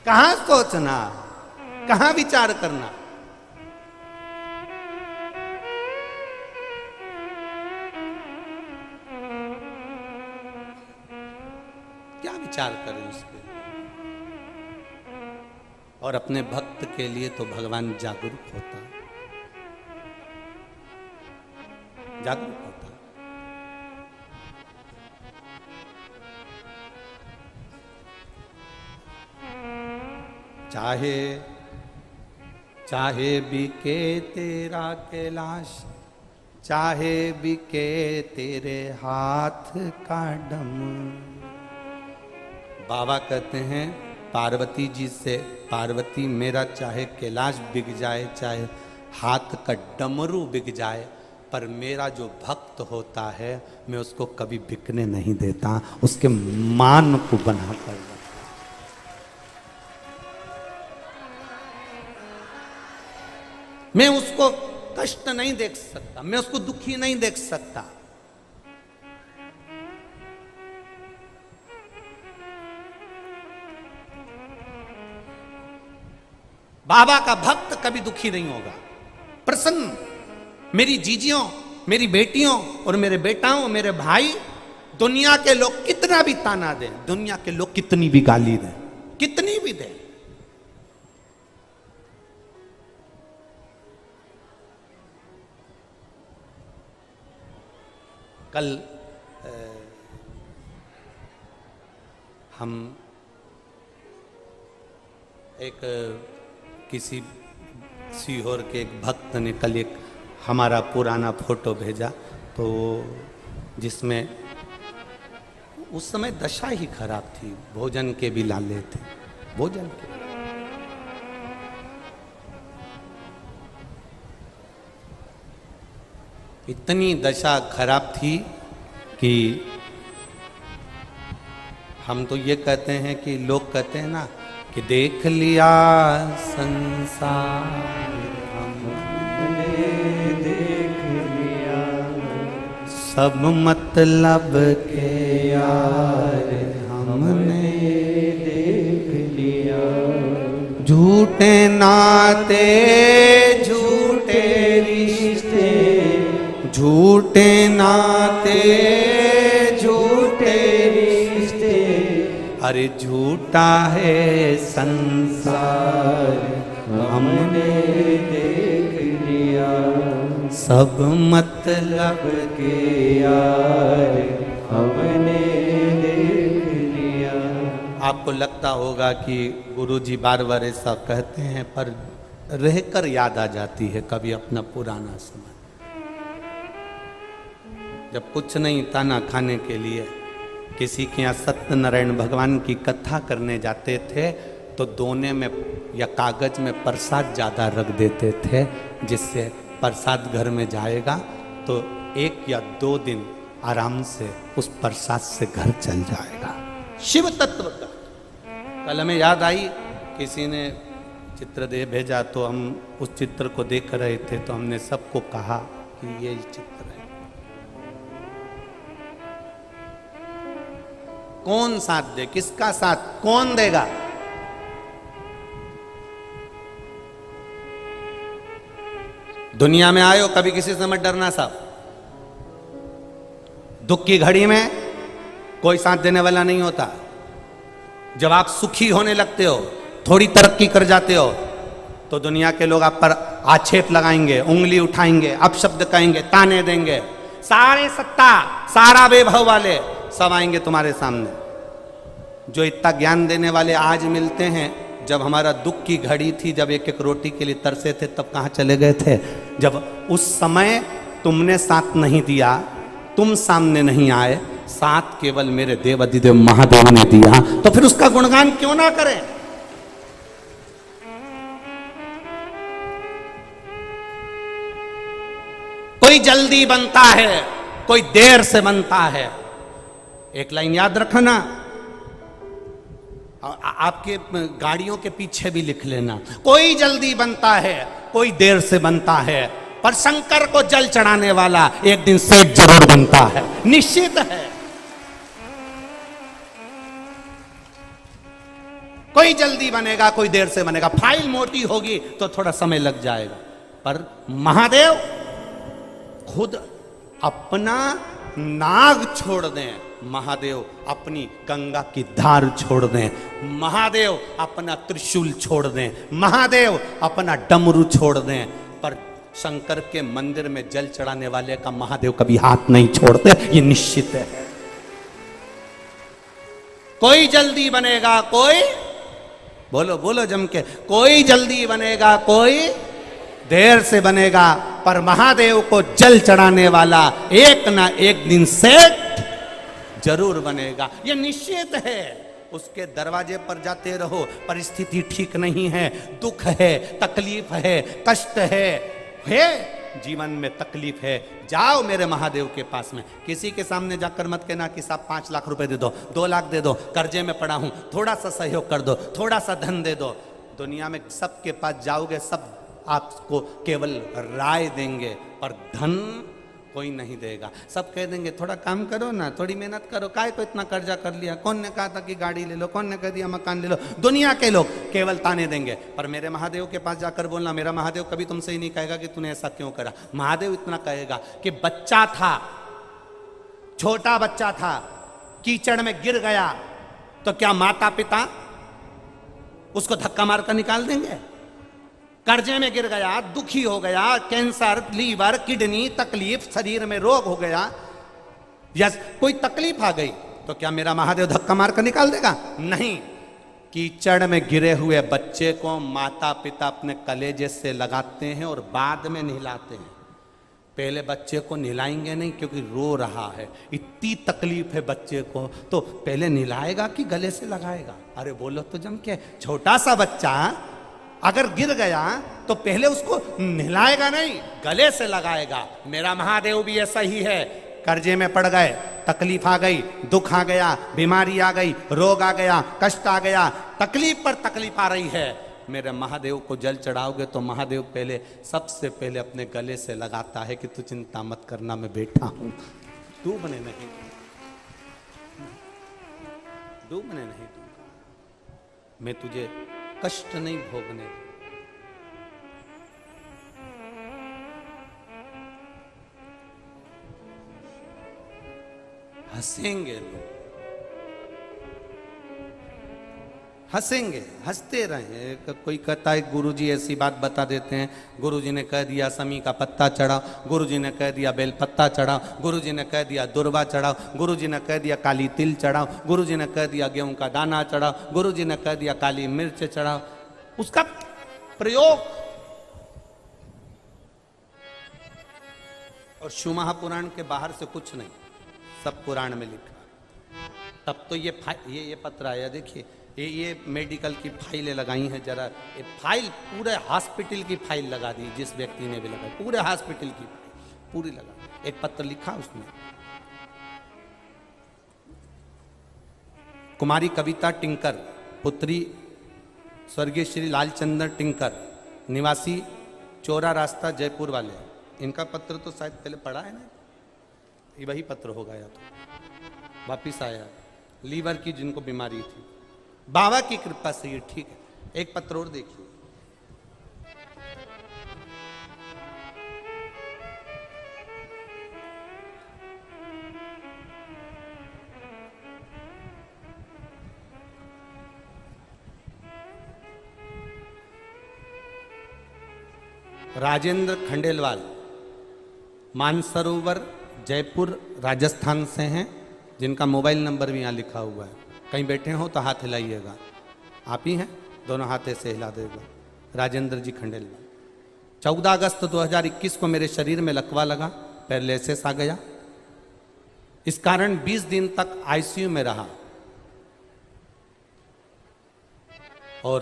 कहां सोचना, कहां विचार करना। क्या विचार करें उसके। और अपने भक्त के लिए तो भगवान जागरूक होता, जागरूक होता। चाहे चाहे बिके तेरा कैलाश, चाहे बिके तेरे हाथ का डम। बाबा कहते हैं पार्वती जी से, पार्वती मेरा चाहे कैलाश बिक जाए, चाहे हाथ का डमरू बिक जाए, पर मेरा जो भक्त होता है मैं उसको कभी बिकने नहीं देता, उसके मान को बना कर रखता। मैं उसको कष्ट नहीं देख सकता, मैं उसको दुखी नहीं देख सकता। बाबा का भक्त कभी दुखी नहीं होगा, प्रसन्न। मेरी जीजियों, मेरी बेटियों और मेरे बेटाओं, मेरे भाई, दुनिया के लोग कितना भी ताना दें, दुनिया के लोग कितनी भी गाली दें, कितनी भी दें, कल हम एक किसी सीहोर के एक भक्त ने कल एक हमारा पुराना फोटो भेजा, तो जिसमें उस समय दशा ही खराब थी, भोजन के भी लाले थे, भोजन के। इतनी दशा खराब थी कि हम तो ये कहते हैं कि लोग कहते हैं ना कि देख लिया संसार हमने, देख लिया सब मतलब के यार हमने, देख लिया झूठे नाते झूठे रिश्ते, झूठे नाते झूठे रिश्ते, अरे झूठा है संसार हमने देख लिया सब मतलब के यार हमने देख लिया। आपको लगता होगा कि गुरुजी बार बार ऐसा कहते हैं, पर रहकर याद आ जाती है कभी अपना पुराना समय, जब कुछ नहीं ताना खाने के लिए किसी के यहाँ सत्यनारायण भगवान की कथा करने जाते थे तो दोने में या कागज में प्रसाद ज़्यादा रख देते थे, जिससे प्रसाद घर में जाएगा तो 1 या 2 दिन आराम से उस प्रसाद से घर चल जाएगा। शिव तत्व का कल हमें याद आई, किसी ने चित्र दे भेजा तो हम उस चित्र को देख रहे थे, तो हमने सबको कहा कि ये चित्र है। कौन साथ दे, किसका साथ कौन देगा? दुनिया में आए हो, कभी किसी से मत डरना साहब। दुख की घड़ी में कोई साथ देने वाला नहीं होता। जब आप सुखी होने लगते हो, थोड़ी तरक्की कर जाते हो, तो दुनिया के लोग आप पर आक्षेप लगाएंगे, उंगली उठाएंगे, अपशब्द कहेंगे, ताने देंगे। सारे सत्ता, सारा वैभव वाले सब आएंगे तुम्हारे सामने। जो इतना ज्ञान देने वाले आज मिलते हैं, जब हमारा दुख की घड़ी थी, जब एक एक रोटी के लिए तरसे थे, तब कहाँ चले गए थे? जब उस समय तुमने साथ नहीं दिया, तुम सामने नहीं आए, साथ केवल मेरे देव अधिदेव महादेव ने दिया, तो फिर उसका गुणगान क्यों ना करें? कोई जल्दी बनता है, कोई देर से बनता है। एक लाइन याद रखना, आपके गाड़ियों के पीछे भी लिख लेना, कोई जल्दी बनता है, कोई देर से बनता है, पर शंकर को जल चढ़ाने वाला एक दिन सेठ जरूर बनता है, निश्चित है। कोई जल्दी बनेगा, कोई देर से बनेगा। फाइल मोटी होगी तो थोड़ा समय लग जाएगा, पर महादेव खुद अपना नाग छोड़ दें, महादेव अपनी गंगा की धार छोड़ दें, महादेव अपना त्रिशूल छोड़ दें, महादेव अपना डमरू छोड़ दें, पर शंकर के मंदिर में जल चढ़ाने वाले का महादेव कभी हाथ नहीं छोड़ते, ये निश्चित है। कोई जल्दी बनेगा, कोई बोलो बोलो जम के, कोई जल्दी बनेगा, कोई देर से बनेगा, पर महादेव को जल चढ़ाने वाला एक ना एक दिन सेठ जरूर बनेगा, ये निश्चित है। उसके दरवाजे पर जाते रहो, परिस्थिति ठीक नहीं है, दुख है, तकलीफ है, कष्ट है, जीवन में तकलीफ है, जाओ मेरे महादेव के पास में। किसी के सामने जाकर मत कहना कि साहब 5 लाख रुपए दे दो, 2 लाख दे दो, कर्जे में पड़ा हूं, थोड़ा सा सहयोग कर दो, थोड़ा सा धन दे दो। दुनिया में सबके पास जाओगे, सब आपको केवल राय देंगे, पर धन कोई नहीं देगा। सब कह देंगे थोड़ा काम करो ना, थोड़ी मेहनत करो, काय को इतना कर्जा कर लिया, कौन ने कहा था कि गाड़ी ले लो, कौन ने कह दिया मकान ले लो। दुनिया के लोग केवल ताने देंगे, पर मेरे महादेव के पास जाकर बोलना, मेरा महादेव कभी तुमसे ही नहीं कहेगा कि तूने ऐसा क्यों करा। महादेव इतना कहेगा कि बच्चा था, छोटा बच्चा था, कीचड़ में गिर गया, तो क्या माता पिता उसको धक्का मारकर निकाल देंगे? कर्जे में गिर गया, दुखी हो गया, कैंसर, लीवर, किडनी, तकलीफ, शरीर में रोग हो गया, या कोई तकलीफ आ गई, तो क्या मेरा महादेव धक्का मारकर निकाल देगा? नहीं। कीचड़ में गिरे हुए बच्चे को माता पिता अपने कलेजे से लगाते हैं और बाद में नहलाते हैं। पहले बच्चे को नहलाएंगे नहीं क्योंकि रो रहा है, इतनी तकलीफ है बच्चे को, तो पहले नहलाएगा कि गले से लगाएगा? अरे बोलो तो जम के, छोटा सा बच्चा अगर गिर गया तो पहले उसको नहलाएगा नहीं, गले से लगाएगा। मेरा महादेव भी ऐसा ही है। कर्जे में पड़ गए, तकलीफ आ गई, दुख आ गया, बीमारी आ गई, रोग आ गया, कष्ट आ गया, तकलीफ पर तकलीफ आ रही है, मेरे महादेव को जल चढ़ाओगे तो महादेव पहले, सबसे पहले अपने गले से लगाता है कि तू चिंता मत करना, मैं बैठा हूं, डूबने नहीं दूंगा, मैं तुझे कष्ट नहीं भोगने दूंगा। हंसेंगे लोग, हंसेंगे, हंसते रहे। कोई कहता है गुरुजी ऐसी बात बता देते हैं, गुरुजी ने कह दिया समी का पत्ता चढ़ाओ, गुरुजी ने कह दिया बेल पत्ता चढ़ाओ, गुरुजी ने कह दिया दुर्वा चढ़ाओ, गुरुजी ने कह दिया काली तिल चढ़ाओ, गुरुजी ने कह दिया गेहूं का दाना चढ़ाओ, गुरुजी ने कह दिया काली मिर्च चढ़ाओ। उसका प्रयोग और शिव महापुराण के बाहर से कुछ नहीं, सब पुराण में लिखा। तब तो ये पत्र आया, देखिए ये मेडिकल की फाइलें लगाई हैं, जरा ये फाइल पूरे हॉस्पिटल की फाइल लगा दी, जिस व्यक्ति ने भी लगाई पूरे हॉस्पिटल की पूरी लगा, एक पत्र लिखा उसमें। कुमारी कविता टिंकर, पुत्री स्वर्गीय श्री लालचंद्र टिंकर, निवासी चौरा रास्ता जयपुर वाले। इनका पत्र तो शायद पहले पढ़ा है ना, ये वही पत्र होगा या तो वापिस आया। लीवर की जिनको बीमारी थी, बाबा की कृपा से ये ठीक है। एक पत्र और देखिए, राजेंद्र खंडेलवाल, मानसरोवर जयपुर राजस्थान से हैं, जिनका मोबाइल नंबर भी यहाँ लिखा हुआ है। कहीं बैठे हो तो हाथ हिलाइएगा, आप ही हैं, दोनों हाथे से हिला देगा। राजेंद्र जी खंडेलवाल। 14 अगस्त 2021 को मेरे शरीर में लकवा लगा, पैरालिसिस आ गया, इस कारण 20 दिन तक आईसीयू में रहा और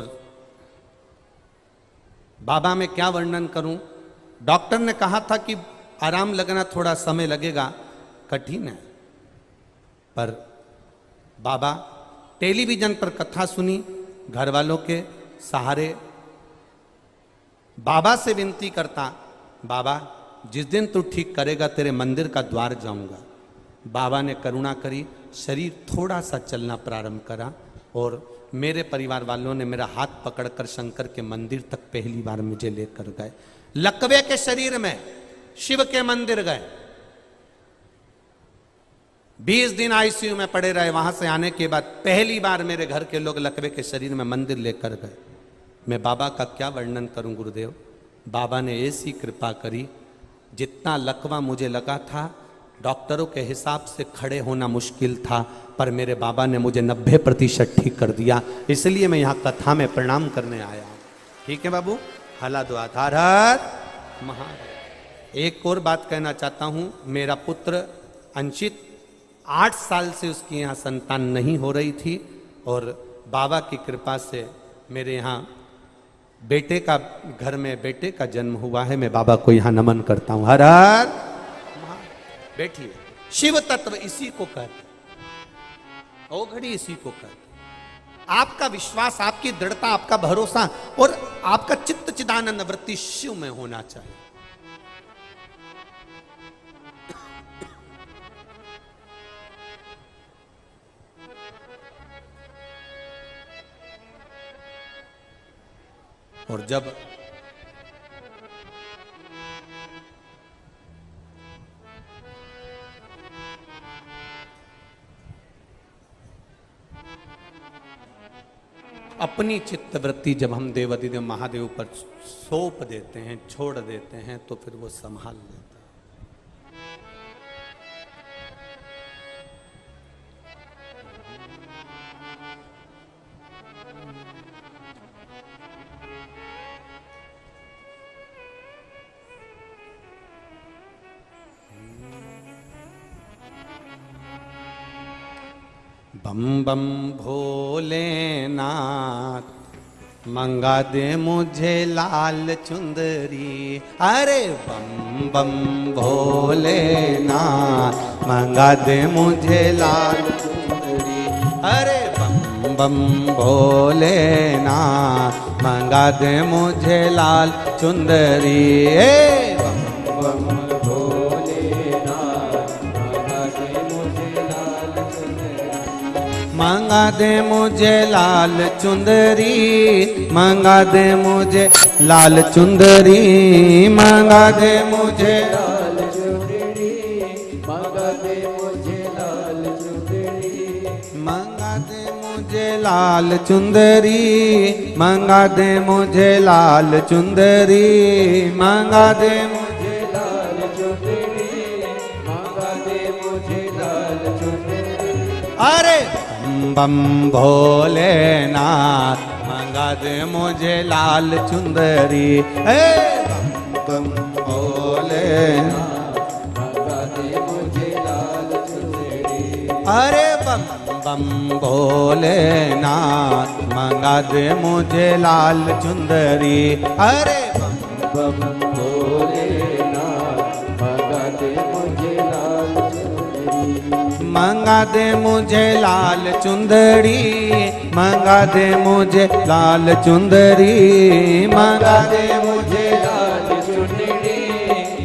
बाबा में क्या वर्णन करूं। डॉक्टर ने कहा था कि आराम लगना थोड़ा समय लगेगा, कठिन है, पर बाबा टेलीविजन पर कथा सुनी, घर वालों के सहारे बाबा से विनती करता, बाबा जिस दिन तू ठीक करेगा तेरे मंदिर का द्वार जाऊंगा। बाबा ने करुणा करी, शरीर थोड़ा सा चलना प्रारंभ करा और मेरे परिवार वालों ने मेरा हाथ पकड़कर शंकर के मंदिर तक पहली बार मुझे लेकर गए। लकवे के शरीर में शिव के मंदिर गए, 20 दिन आईसीयू में पड़े रहे। वहां से आने के बाद पहली बार मेरे घर के लोग लकवे के शरीर में मंदिर लेकर गए। मैं बाबा का क्या वर्णन करूं गुरुदेव, बाबा ने ऐसी कृपा करी, जितना लकवा मुझे लगा था डॉक्टरों के हिसाब से खड़े होना मुश्किल था, पर मेरे बाबा ने मुझे 90% ठीक कर दिया। इसलिए मैं यहाँ कथा में प्रणाम करने आया हूँ। ठीक है बाबू, हला दुआ हर हर महादेव। एक और बात कहना चाहता हूँ, मेरा पुत्र अंशित 8 साल से उसकी यहाँ संतान नहीं हो रही थी और बाबा की कृपा से मेरे यहाँ बेटे का, घर में बेटे का जन्म हुआ है। मैं बाबा को यहाँ नमन करता हूँ। हर हर बैठिए। शिव तत्व इसी को कहते, ओघड़ी इसी को कहते। आपका विश्वास, आपकी दृढ़ता, आपका भरोसा और आपका चित्त चिदानंद वृत्ति शिव में होना चाहिए। और जब अपनी चित्त वृत्ति जब हम देवाधिदेव महादेव पर सौंप देते हैं, छोड़ देते हैं, तो फिर वो संभाल लेता है। बम बम भोलेनाथ मंगा दे मुझे लाल चुंदरी। अरे बम बम भोलेनाथ मंगा दे मुझे लाल चुंदरी। अरे बम बम भोलेनाथ मंगा दे मुझे लाल चुंदरी। बम बम मंगा दे मुझे लाल चुंदरी, मंगा दे मुझे लाल चुंदरी, मंगा दे मुझे लाल चुंदरी, मंगा दे मुझे लाल चुंदरी, मंगा दे मुझे लाल चुंदरी, मंगा दे मुझे लाल चुंदरी, मंगा दे मुझे लाल चुंदरी, मंगा दे मुझे लाल चुंदरी। अरे बम भोलेनाथ मंगा दे मुझे लाल चुंदरी। बम बम भोलेनाथ मंगा दे मुझे लाल चुंदरी। अरे बम बम भोलेनाथ मंगा दे मुझे लाल चुंदरी। अरे बम बम भोलेनाथ मंगा दे मुझे लाल चुंदरी, मंगा दे मुझे लाल चुंदरी, मंगा दे मुझे लाल चुंदरी, मंगा दे मुझे लाल चुंदरी,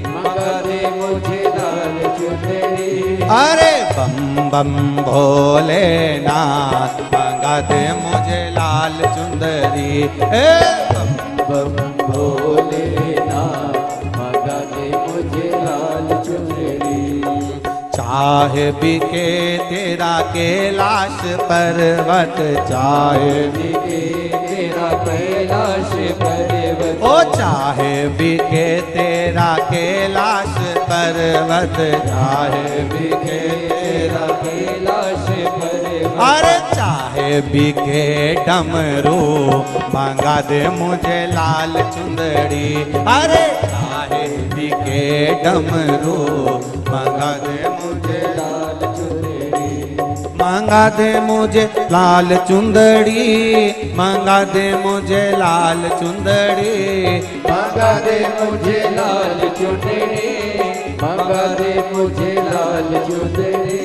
मंगा दे मुझे लाल चुंदरी। अरे बम बम भोलेनाथ मंगा दे मुझे लाल चुंदरी। बम बम भोलेनाथ मंगा दे मुझे लाल चुंदरी। चाहे बिके तेरा कैलाश पर्वत, चाहे बिके तेरा कैलाश पर्वत, ओ चाहे बिके तेरा कैलाश पर्वत, चाहे बिके तेरा कैलाश पर्वत। अरे चाहे बिके डमरू मंगा दे मुझे लाल चुंदरी। अरे चाहे बिके डमरू मंगा दे मुझे लाल चुंदरी, मंगा दे मुझे लाल चुंदरी, मंगा दे मुझे लाल चुंदरी, मंगा दे मुझे लाल चुंदरी, मंगा दे मुझे लाल चुंदरी।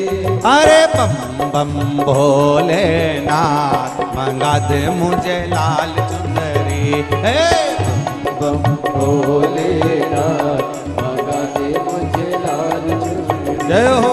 अरे बम बम भोलेनाथ मंगा दे मुझे लाल चुंदरी। बम बम भोलेनाथ मंगा दे मुझे लाल चुंदरी। जय हो।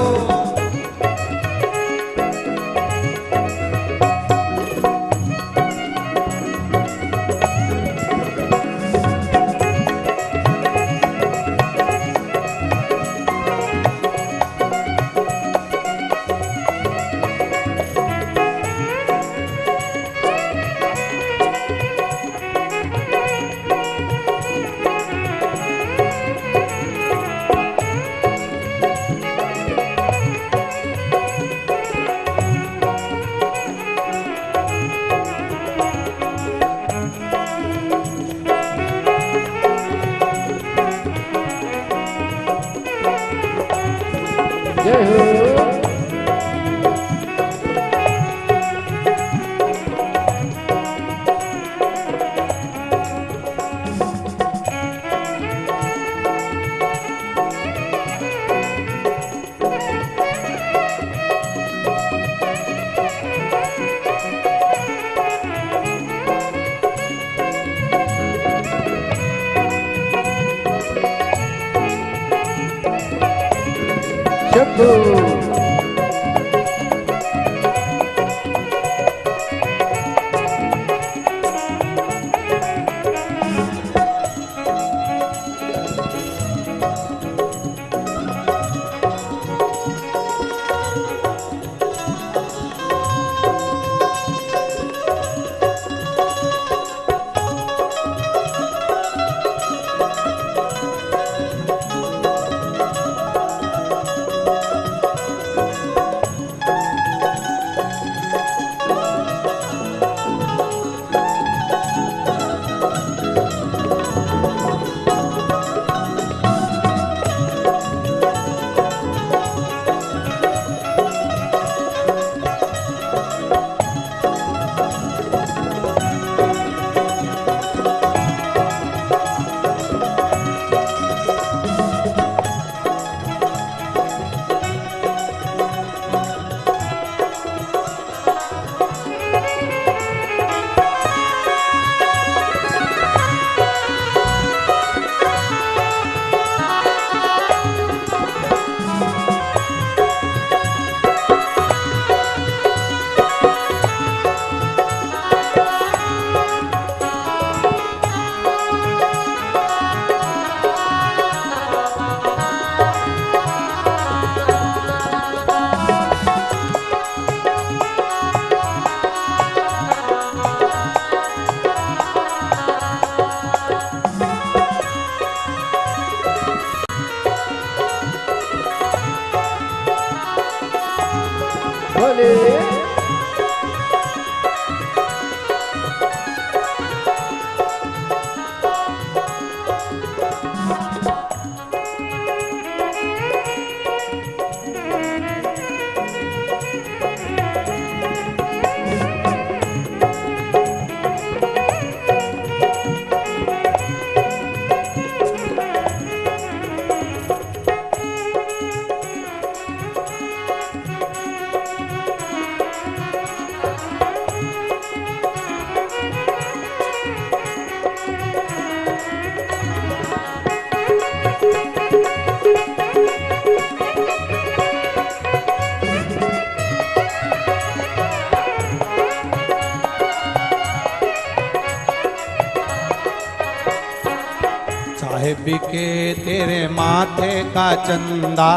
चाहे बिके तेरे माथे का चंदा,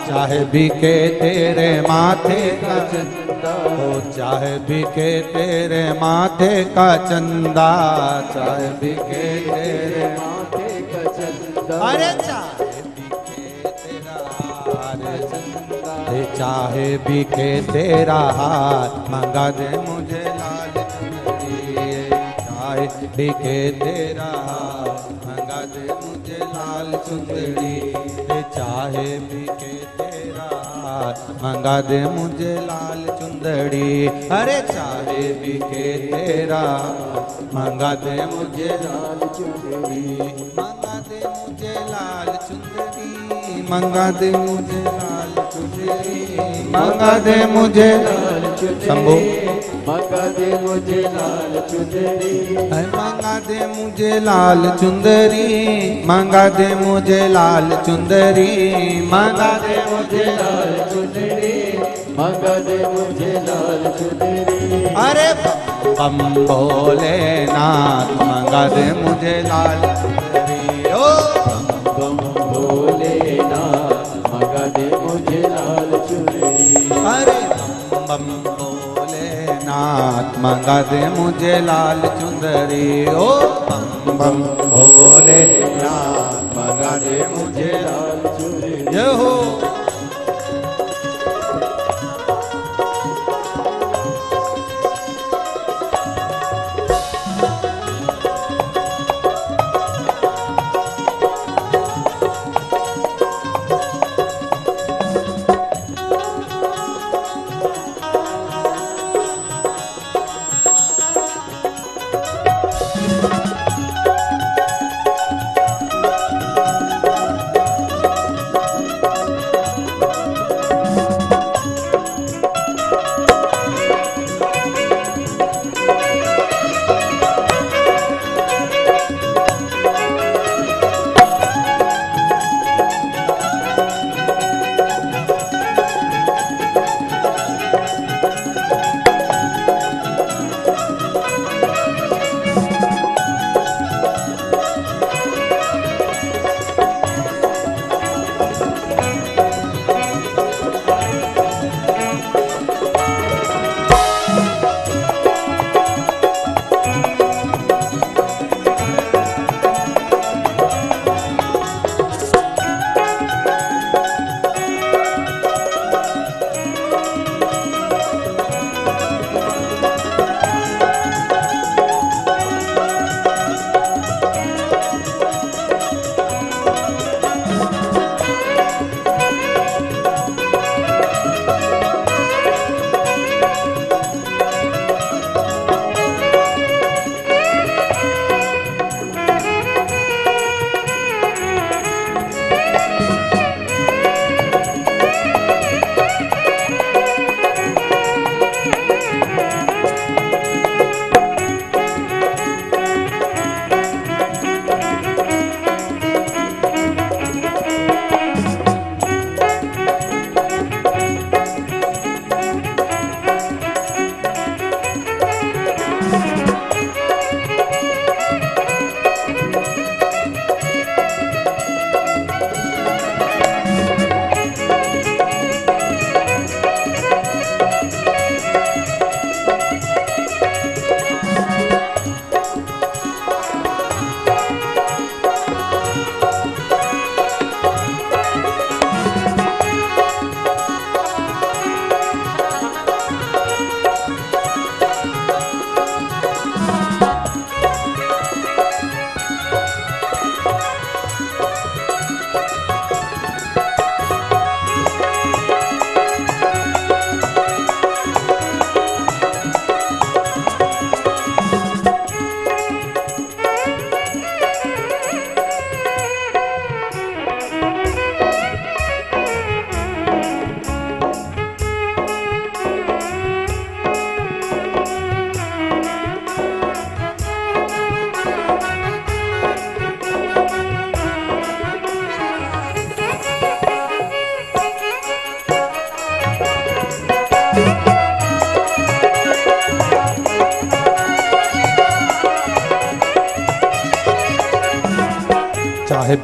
चाहे बिके तेरे माथे का चंदा, ओ चाहे बिके तेरे माथे का चंदा, चाहे बिके तेरे माथे का चंदा, अरे चाहे बिके तेरा हार चंदा, चाहे बिके तेरा हार, मंगा दे मुझे लाल चुनरी, चाहे बिके तेरा हार, मंगा दे मुझे लाल चुंदड़ी, चाहे बिके तेरा हार, मंगा दे मुझे लाल चुंदड़ी, अरे चाहे बिके तेरा, मंगा दे मुझे लाल चुंदड़ी, मंगा दे मुझे लाल चुंदड़ी, मंगा दे मुझे लाल चुंदड़ी, मंगा दे मुझे लाल चुंदड़ी, शंभू मंगा दे मुझे लाल चुंदड़ी, मंगा दे मुझे लाल चुंदरी, मंगा दे मुझे लाल चुंदरी, मंगा दे मुझे लाल चुंदरी, मंगा दे मुझे लाल चुंदरी, अरे बम भोलेनाथ, मंगा दे मुझे लाल चुंदरी, ओ बम भोलेनाथ, मंगा दे मुझे लाल चुंदरी, अरे बम भोलेनाथ, मंगा दे मुझे लाल चुंदरी, ओ बम बम भोलेनाथ, मंगा दे मुझे लाल चुंदरी, जय हो।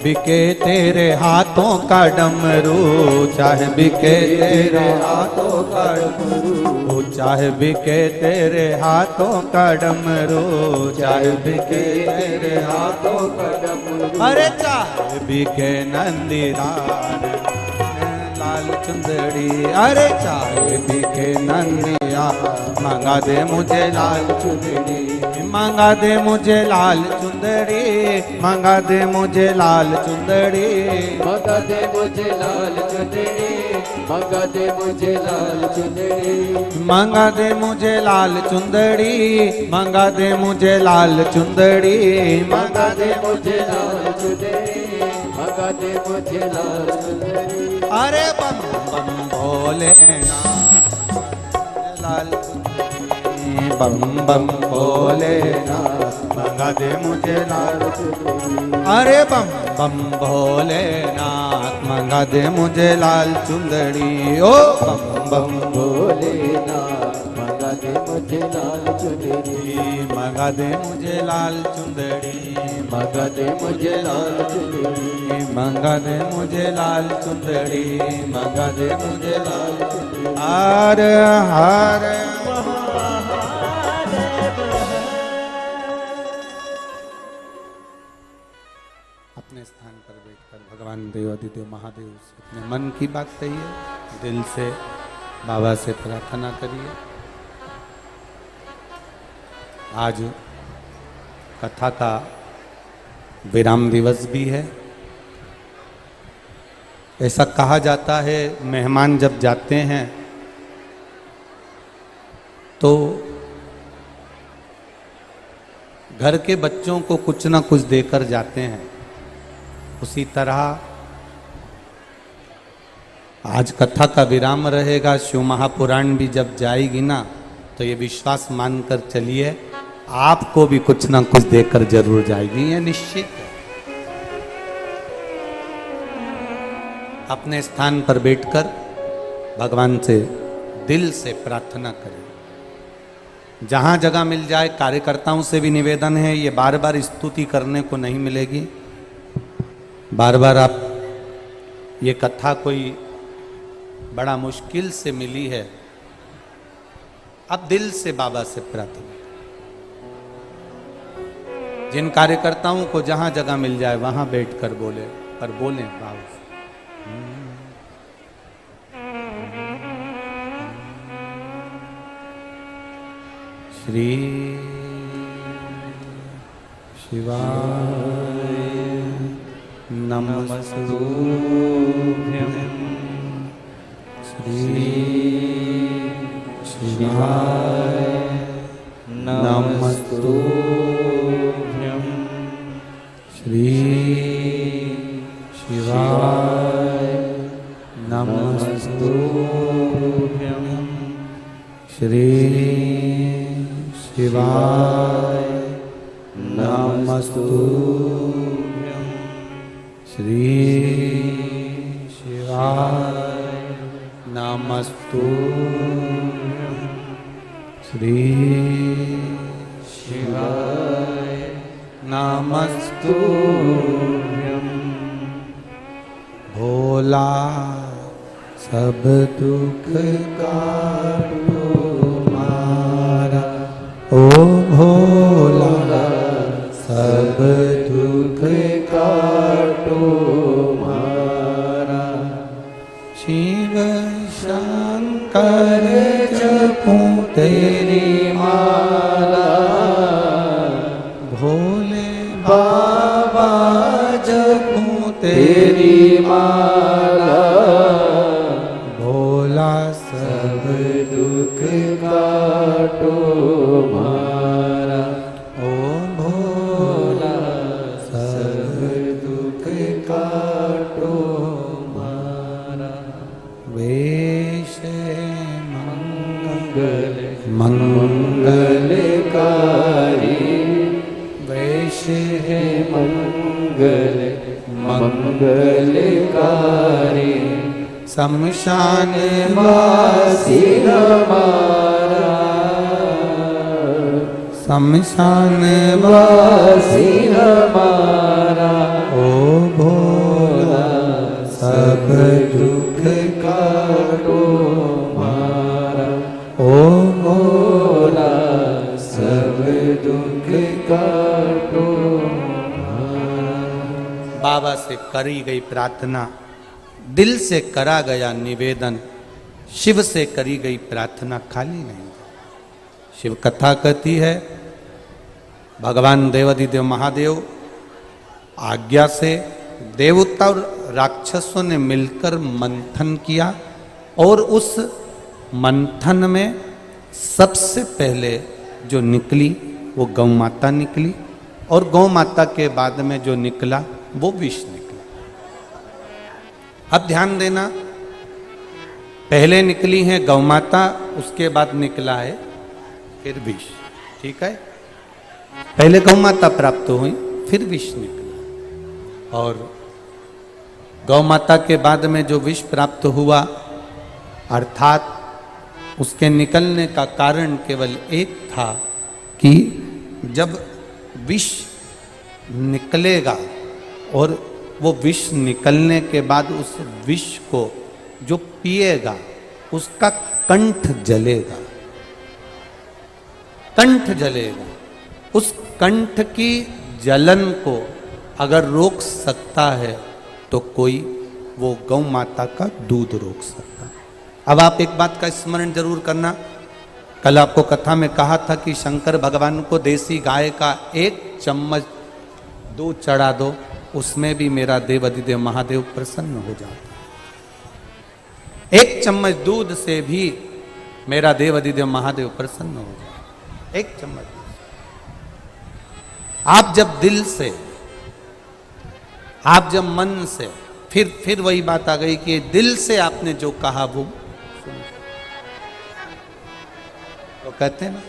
बिके तेरे हाथों का डमरू, चाहे बिके तेरे हाथों का डमरू, चाहे बिके तेरे हाथों का डमरू, चाहे बिके तेरे हाथों का डमरू, अरे चाहे बिके नंदीदार लाल चुंदड़ी, अरे चाहे बिके नंदिया, मंगा दे मुझे लाल चुंदड़ी, मंगा दे मुझे लाल चुंदड़ी, मंगा दे मुझे लाल चुंदड़ी, मंगा दे मुझे लाल चुंदड़ी, मंगा दे मुझे लाल चुंदड़ी, मंगा दे मुझे लाल चुंदड़ी, मंगा दे मुझे लाल चुंदड़ी, मंगा दे मुझे लाल चुंदड़ी, मंगा दे मुझे लाल चुंदड़ी, अरे बम बम भोलेनाथ लाल चुंदड़ी, बम बम भोलेनाथ मंगा दे मुझे लाल चुंदड़ी, अरे बम बम भोलेनाथ मंगा दे मुझे लाल चुंदड़ी, ओ बम बम भोलेनाथ मंगा दे मुझे लाल चुंदड़ी, मंगा दे मुझे लाल चुंदड़ी, मंगा दे मुझे लाल चुंदड़ी, मंगा दे मुझे लाल चुंदड़ी, मंगा दे मुझे लाल चुंदड़ी, हर हर अपने स्थान पर बैठकर भगवान देवादिदेव महादेव से अपने मन की बात कहिए, दिल से बाबा से प्रार्थना करिए। आज कथा का विराम दिवस भी है। ऐसा कहा जाता है मेहमान जब जाते हैं तो घर के बच्चों को कुछ ना कुछ देकर जाते हैं, उसी तरह आज कथा का विराम रहेगा। शिव महापुराण भी जब जाएगी ना तो ये विश्वास मानकर चलिए आपको भी कुछ ना कुछ देकर जरूर जाएगी, ये निश्चित है। अपने स्थान पर बैठकर भगवान से दिल से प्रार्थना करें। जहां जगह मिल जाए, कार्यकर्ताओं से भी निवेदन है, ये बार बार स्तुति करने को नहीं मिलेगी। बार बार आप ये कथा कोई बड़ा मुश्किल से मिली है, अब दिल से बाबा से प्रार्थना। जिन कार्यकर्ताओं को जहां जगह मिल जाए वहां बैठकर बोले, पर बोले बाबा श्री शिवाय नमस्तुभ्यं, श्री शिवाय नमस्तुभ्यं, श्री शिवाय नमस्तुभ्यं, श्री शिवाय नमस्तुभ्यं, श्री शिवाय नमस्तुभ्यं, श्री शिवाय नमस्तुभ्यं। भोला सब दुख काटो मारा, ओ भोला सब दुख काटो मारा, शिव शंकर जपूं तेरी माला, भोले बाबा जपूं तेरी माला, भोला सब दुख काटो मारा, ओ भोला सब दुख काटो मारा। वेश मंगल मंगलकारी, वेश है मंगल मंगलकारी, शमशान वासी हमारा, शमशान वासी हमारा, ओ भो करी गई प्रार्थना, दिल से करा गया निवेदन, शिव से करी गई प्रार्थना खाली नहीं। शिव कथा कहती है भगवान देवाधिदेव महादेव आज्ञा से देवता और राक्षसों ने मिलकर मंथन किया और उस मंथन में सबसे पहले जो निकली वो गौ माता निकली और गौ माता के बाद में जो निकला वो विष निकला। अब ध्यान देना, पहले निकली है गौ माता, उसके बाद निकला है फिर विष। ठीक है, पहले गौ माता प्राप्त हुई फिर विष निकला और गौ माता के बाद में जो विष प्राप्त हुआ अर्थात उसके निकलने का कारण केवल एक था कि जब विष निकलेगा और वो विष निकलने के बाद उस विष को जो पिएगा उसका कंठ जलेगा, कंठ जलेगा। उस कंठ की जलन को अगर रोक सकता है तो कोई वो गौ माता का दूध रोक सकता है। अब आप एक बात का स्मरण जरूर करना, कल आपको कथा में कहा था कि शंकर भगवान को देसी गाय का 1 चम्मच दूध चढ़ा दो, उसमें भी मेरा देवाधिदेव महादेव प्रसन्न हो जाता। 1 चम्मच दूध से भी मेरा देवाधिदेव महादेव प्रसन्न हो जाता। 1 चम्मच। आप जब दिल से, आप जब मन से, फिर वही बात आ गई कि दिल से आपने जो कहा वो तो कहते हैं ना,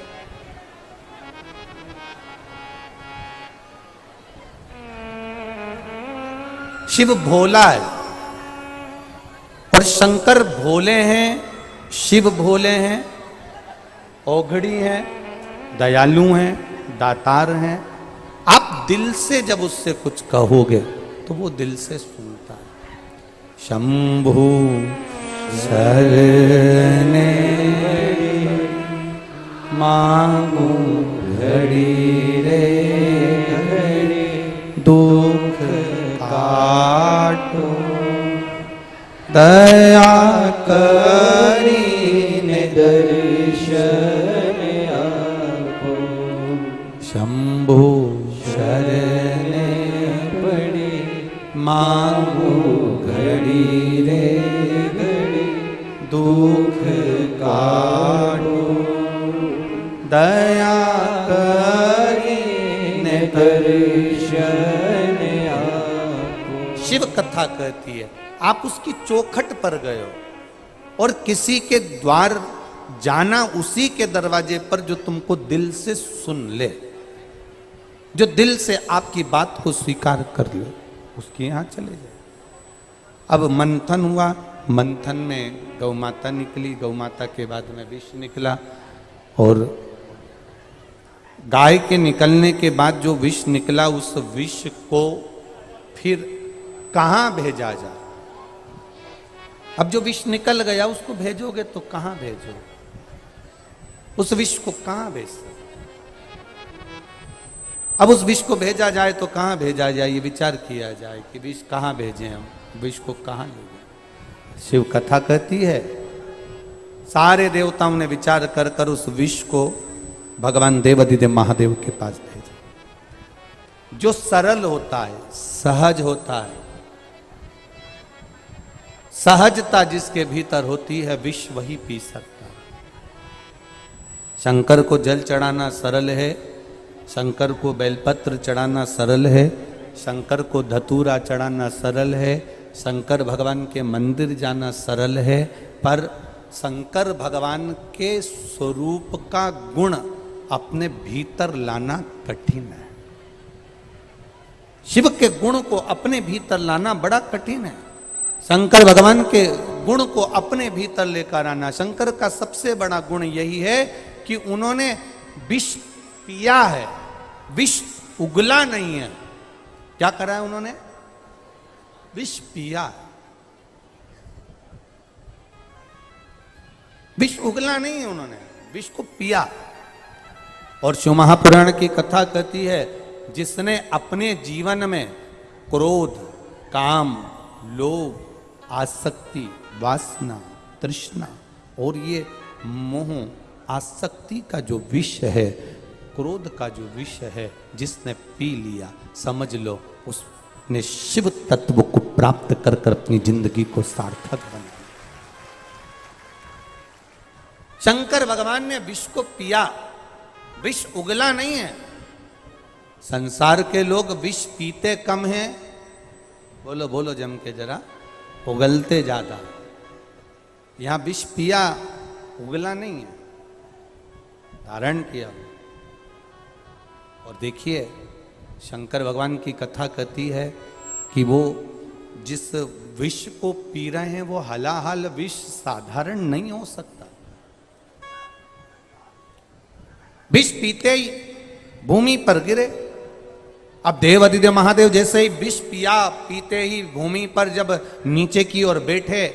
शिव भोला है और शंकर भोले हैं, शिव भोले हैं, औघड़ी हैं, दयालु हैं, दातार हैं। आप दिल से जब उससे कुछ कहोगे तो वो दिल से सुनता है। शंभु शरणे मांगू घड़ी रे घड़ी, दुख काटो दया करीने दर्शन आपो। शंभु शरणे पड़ी मांगू घड़ी रे घड़ी, दुख काटो दया करीने दर्शन आपो। शिव कथा कहती है आप उसकी चौखट पर गए हो और किसी के द्वार जाना, उसी के दरवाजे पर जो तुमको दिल से सुन ले, जो दिल से आपकी बात को स्वीकार कर ले, उसके यहां चले जाए। अब मंथन हुआ, मंथन में गौ माता निकली, गौ माता के बाद में विष निकला और गाय के निकलने के बाद जो विष निकला उस विष को फिर कहां भेजा जाए। अब जो विष निकल गया उसको भेजोगे तो कहां भेजोगे, उस विष को कहां भेज सकते। अब उस विष को भेजा जाए तो कहां भेजा जाए, ये विचार किया जाए कि विष कहां भेजें, हम विष को कहां ले जाए। शिव कथा कहती है सारे देवताओं ने विचार कर कर उस विष को भगवान देवाधिदेव महादेव के पास भेजा। जो सरल होता है, सहज होता है, सहजता जिसके भीतर होती है विष वही पी सकता है। शंकर को जल चढ़ाना सरल है, शंकर को बेलपत्र चढ़ाना सरल है, शंकर को धतूरा चढ़ाना सरल है, शंकर भगवान के मंदिर जाना सरल है, पर शंकर भगवान के स्वरूप का गुण अपने भीतर लाना कठिन है। शिव के गुण को अपने भीतर लाना बड़ा कठिन है। शंकर भगवान के गुण को अपने भीतर लेकर आना, शंकर का सबसे बड़ा गुण यही है कि उन्होंने विष पिया है, विष उगला नहीं है। क्या करा है उन्होंने? विष पिया, विष उगला नहीं है, उन्होंने विष को पिया। और शिव महापुराण की कथा कहती है जिसने अपने जीवन में क्रोध, काम, लोभ, आसक्ति, वासना, तृष्णा और ये मोह आसक्ति का जो विष है, क्रोध का जो विष है, जिसने पी लिया, समझ लो उसने शिव तत्व को प्राप्त कर कर अपनी जिंदगी को सार्थक बना। शंकर भगवान ने विष को पिया, विष उगला नहीं है। संसार के लोग विष पीते कम हैं, बोलो बोलो जम के जरा, उगलते ज्यादा। यहां विष पिया, उगला नहीं है, धारण किया। और देखिए शंकर भगवान की कथा कहती है कि वो जिस विष को पी रहे हैं वो हलाहल विष साधारण नहीं हो सकता। विष पीते ही भूमि पर गिरे। अब देवादिदेव महादेव जैसे ही विष पिया, पीते ही भूमि पर जब नीचे की ओर बैठे,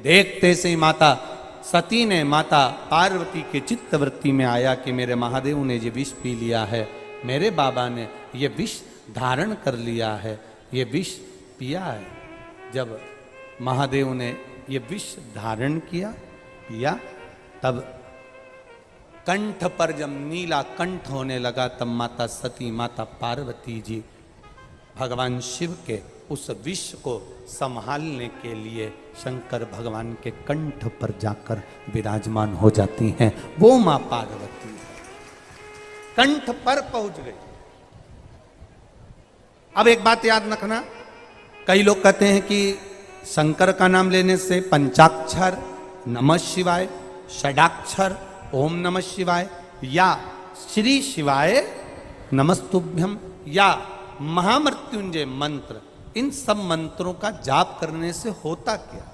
देखते से ही माता सती ने, माता पार्वती के चित्तवृत्ति में आया कि मेरे महादेव ने ये विष पी लिया है, मेरे बाबा ने ये विष धारण कर लिया है, ये विष पिया है। जब महादेव ने ये विष धारण किया, पिया, तब कंठ पर जब नीला कंठ होने लगा, तब माता सती, माता पार्वती जी भगवान शिव के उस विष को संभालने के लिए शंकर भगवान के कंठ पर जाकर विराजमान हो जाती हैं। वो मां पार्वती कंठ पर पहुंच गई। अब एक बात याद रखना, कई लोग कहते हैं कि शंकर का नाम लेने से पंचाक्षर नमः शिवाय, षडाक्षर ओम नमः शिवाय, या श्री शिवाय नमस्तुभ्यम, या महामृत्युंजय मंत्र, इन सब मंत्रों का जाप करने से होता क्या?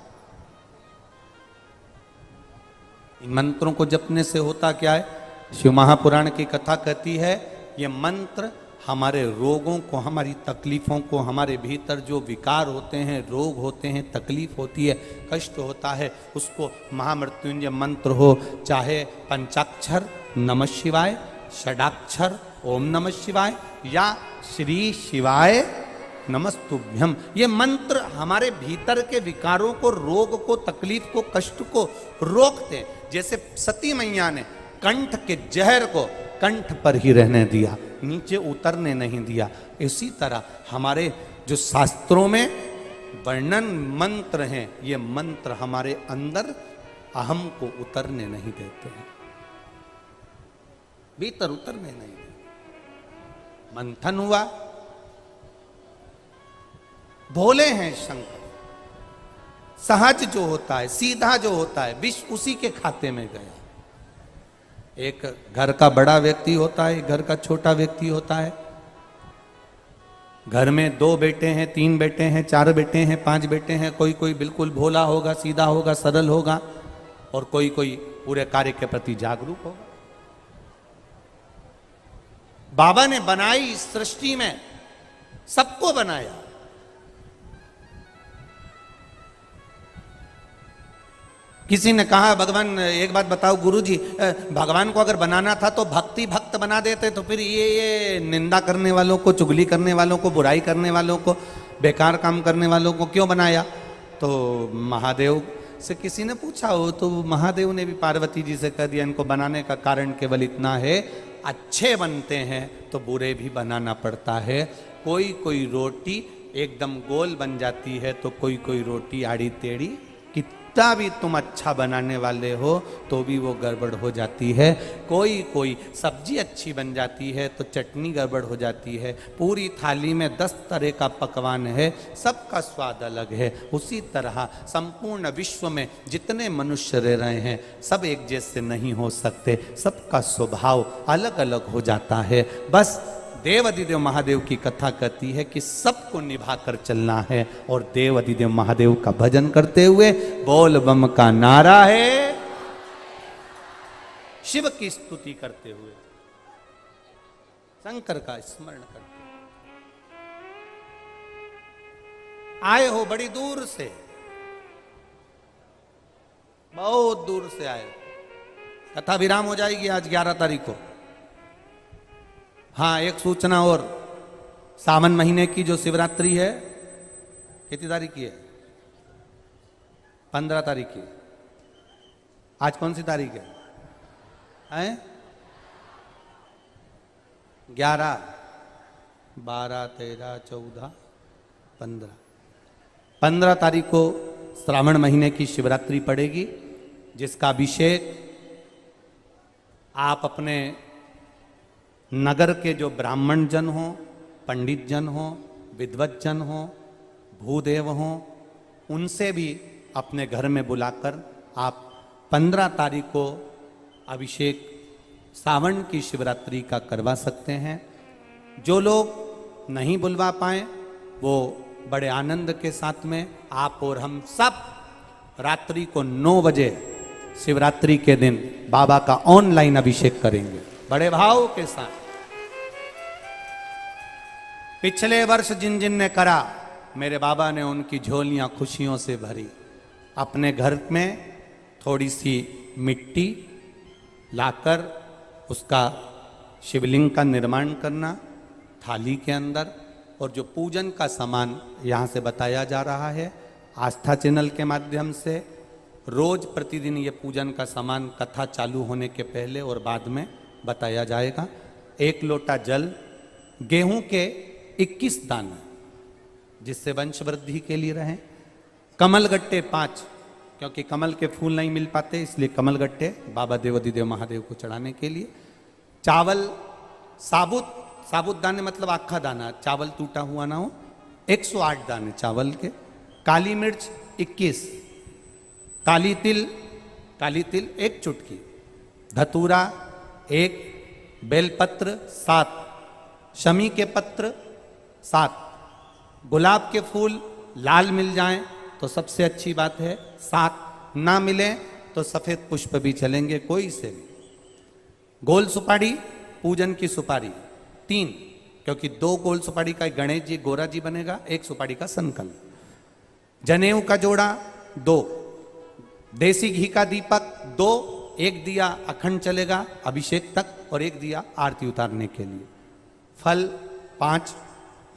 इन मंत्रों को जपने से होता क्या है? शिव महापुराण की कथा कहती है ये मंत्र हमारे रोगों को, हमारी तकलीफों को, हमारे भीतर जो विकार होते हैं, रोग होते हैं, तकलीफ होती है, कष्ट होता है, उसको महामृत्युंजय मंत्र हो, चाहे पंचाक्षर नमः शिवाय, षडाक्षर ओम नमः शिवाय, या श्री शिवाय नमस्तुभ्यम, ये मंत्र हमारे भीतर के विकारों को, रोग को, तकलीफ को, कष्ट को रोकते हैं। जैसे सती मैया ने कंठ के जहर को कंठ पर ही रहने दिया, नीचे उतरने नहीं दिया। इसी तरह हमारे जो शास्त्रों में वर्णन मंत्र हैं, ये मंत्र हमारे अंदर अहम को उतरने नहीं देते हैं, भीतर उतरने नहीं देते। मंथन हुआ, भोले हैं शंकर, सहज जो होता है, सीधा जो होता है, विष उसी के खाते में गया। एक घर का बड़ा व्यक्ति होता है, एक घर का छोटा व्यक्ति होता है। घर में 2 बेटे हैं, 3 बेटे हैं, 4 बेटे हैं, 5 बेटे हैं। कोई कोई बिल्कुल भोला होगा, सीधा होगा, सरल होगा, और कोई कोई पूरे कार्य के प्रति जागरूक होगा। बाबा ने बनाई इस सृष्टि में, सबको बनाया। किसी ने कहा भगवान, एक बात बताओ गुरुजी, भगवान को अगर बनाना था तो भक्ति भक्त बना देते, तो फिर ये निंदा करने वालों को, चुगली करने वालों को, बुराई करने वालों को, बेकार काम करने वालों को क्यों बनाया? तो महादेव से किसी ने पूछा हो, तो महादेव ने भी पार्वती जी से कह दिया इनको बनाने का कारण केवल इतना है, अच्छे बनते हैं तो बुरे भी बनाना पड़ता है। कोई कोई रोटी एकदम गोल बन जाती है, तो कोई कोई रोटी आड़ी टेढ़ी, कितना भी तुम अच्छा बनाने वाले हो तो भी वो गड़बड़ हो जाती है। कोई कोई सब्जी अच्छी बन जाती है तो चटनी गड़बड़ हो जाती है। पूरी थाली में 10 तरह का पकवान है, सबका स्वाद अलग है। उसी तरह संपूर्ण विश्व में जितने मनुष्य रह रहे हैं सब एक जैसे नहीं हो सकते, सबका स्वभाव अलग अलग हो जाता है। बस देव अधिदेव महादेव की कथा कहती है कि सबको निभा कर चलना है, और देव अधिदेव महादेव का भजन करते हुए बोल बम का नारा है, शिव की स्तुति करते हुए, शंकर का स्मरण करते हुए आए हो। बड़ी दूर से, बहुत दूर से आए हो। कथा विराम हो जाएगी आज 11 तारीख को। हाँ, एक सूचना और, सावन महीने की जो शिवरात्रि है, कितनी तारीख की है? 15 तारीख की। आज कौन सी तारीख है? 11, 12, 13, 14, 15। 15 तारीख को श्रावण महीने की शिवरात्रि पड़ेगी, जिसका अभिषेक आप अपने नगर के जो ब्राह्मण जन हो, पंडित जन हो, विद्वत जन हो, भूदेव हो, उनसे भी अपने घर में बुलाकर आप 15 तारीख को अभिषेक सावन की शिवरात्रि का करवा सकते हैं। जो लोग नहीं बुलवा पाए वो बड़े आनंद के साथ में आप और हम सब रात्रि को 9 बजे शिवरात्रि के दिन बाबा का ऑनलाइन अभिषेक करेंगे बड़े भाव के साथ। पिछले वर्ष जिन जिन ने करा, मेरे बाबा ने उनकी झोलियां खुशियों से भरी। अपने घर में थोड़ी सी मिट्टी लाकर उसका शिवलिंग का निर्माण करना थाली के अंदर, और जो पूजन का सामान यहाँ से बताया जा रहा है आस्था चैनल के माध्यम से, रोज प्रतिदिन ये पूजन का सामान कथा चालू होने के पहले और बाद में बताया जाएगा। 1 लोटा जल, गेहूं के 21 दाने जिससे वंश वृद्धि के लिए रहें, कमल गट्टे 5, क्योंकि कमल के फूल नहीं मिल पाते इसलिए कमल गट्टे बाबा देवाधिदेव महादेव को चढ़ाने के लिए, चावल साबुत दाने मतलब आखा दाना, चावल टूटा हुआ ना हो, 108 दाने चावल के, काली मिर्च 21, काली तिल 1 चुटकी, धतूरा 1, बेलपत्र 7, शमी के पत्र 7, गुलाब के फूल लाल मिल जाएं तो सबसे अच्छी बात है 7, ना मिले तो सफेद पुष्प भी चलेंगे कोई से भी। गोल सुपारी, पूजन की सुपारी 3, क्योंकि 2 गोल सुपारी का एक गणेश जी गोरा जी बनेगा, 1 सुपारी का संकल्प, जनेऊ का जोड़ा 2, देसी घी का दीपक 2, 1 दिया अखंड चलेगा अभिषेक तक और 1 दिया आरती उतारने के लिए, फल 5,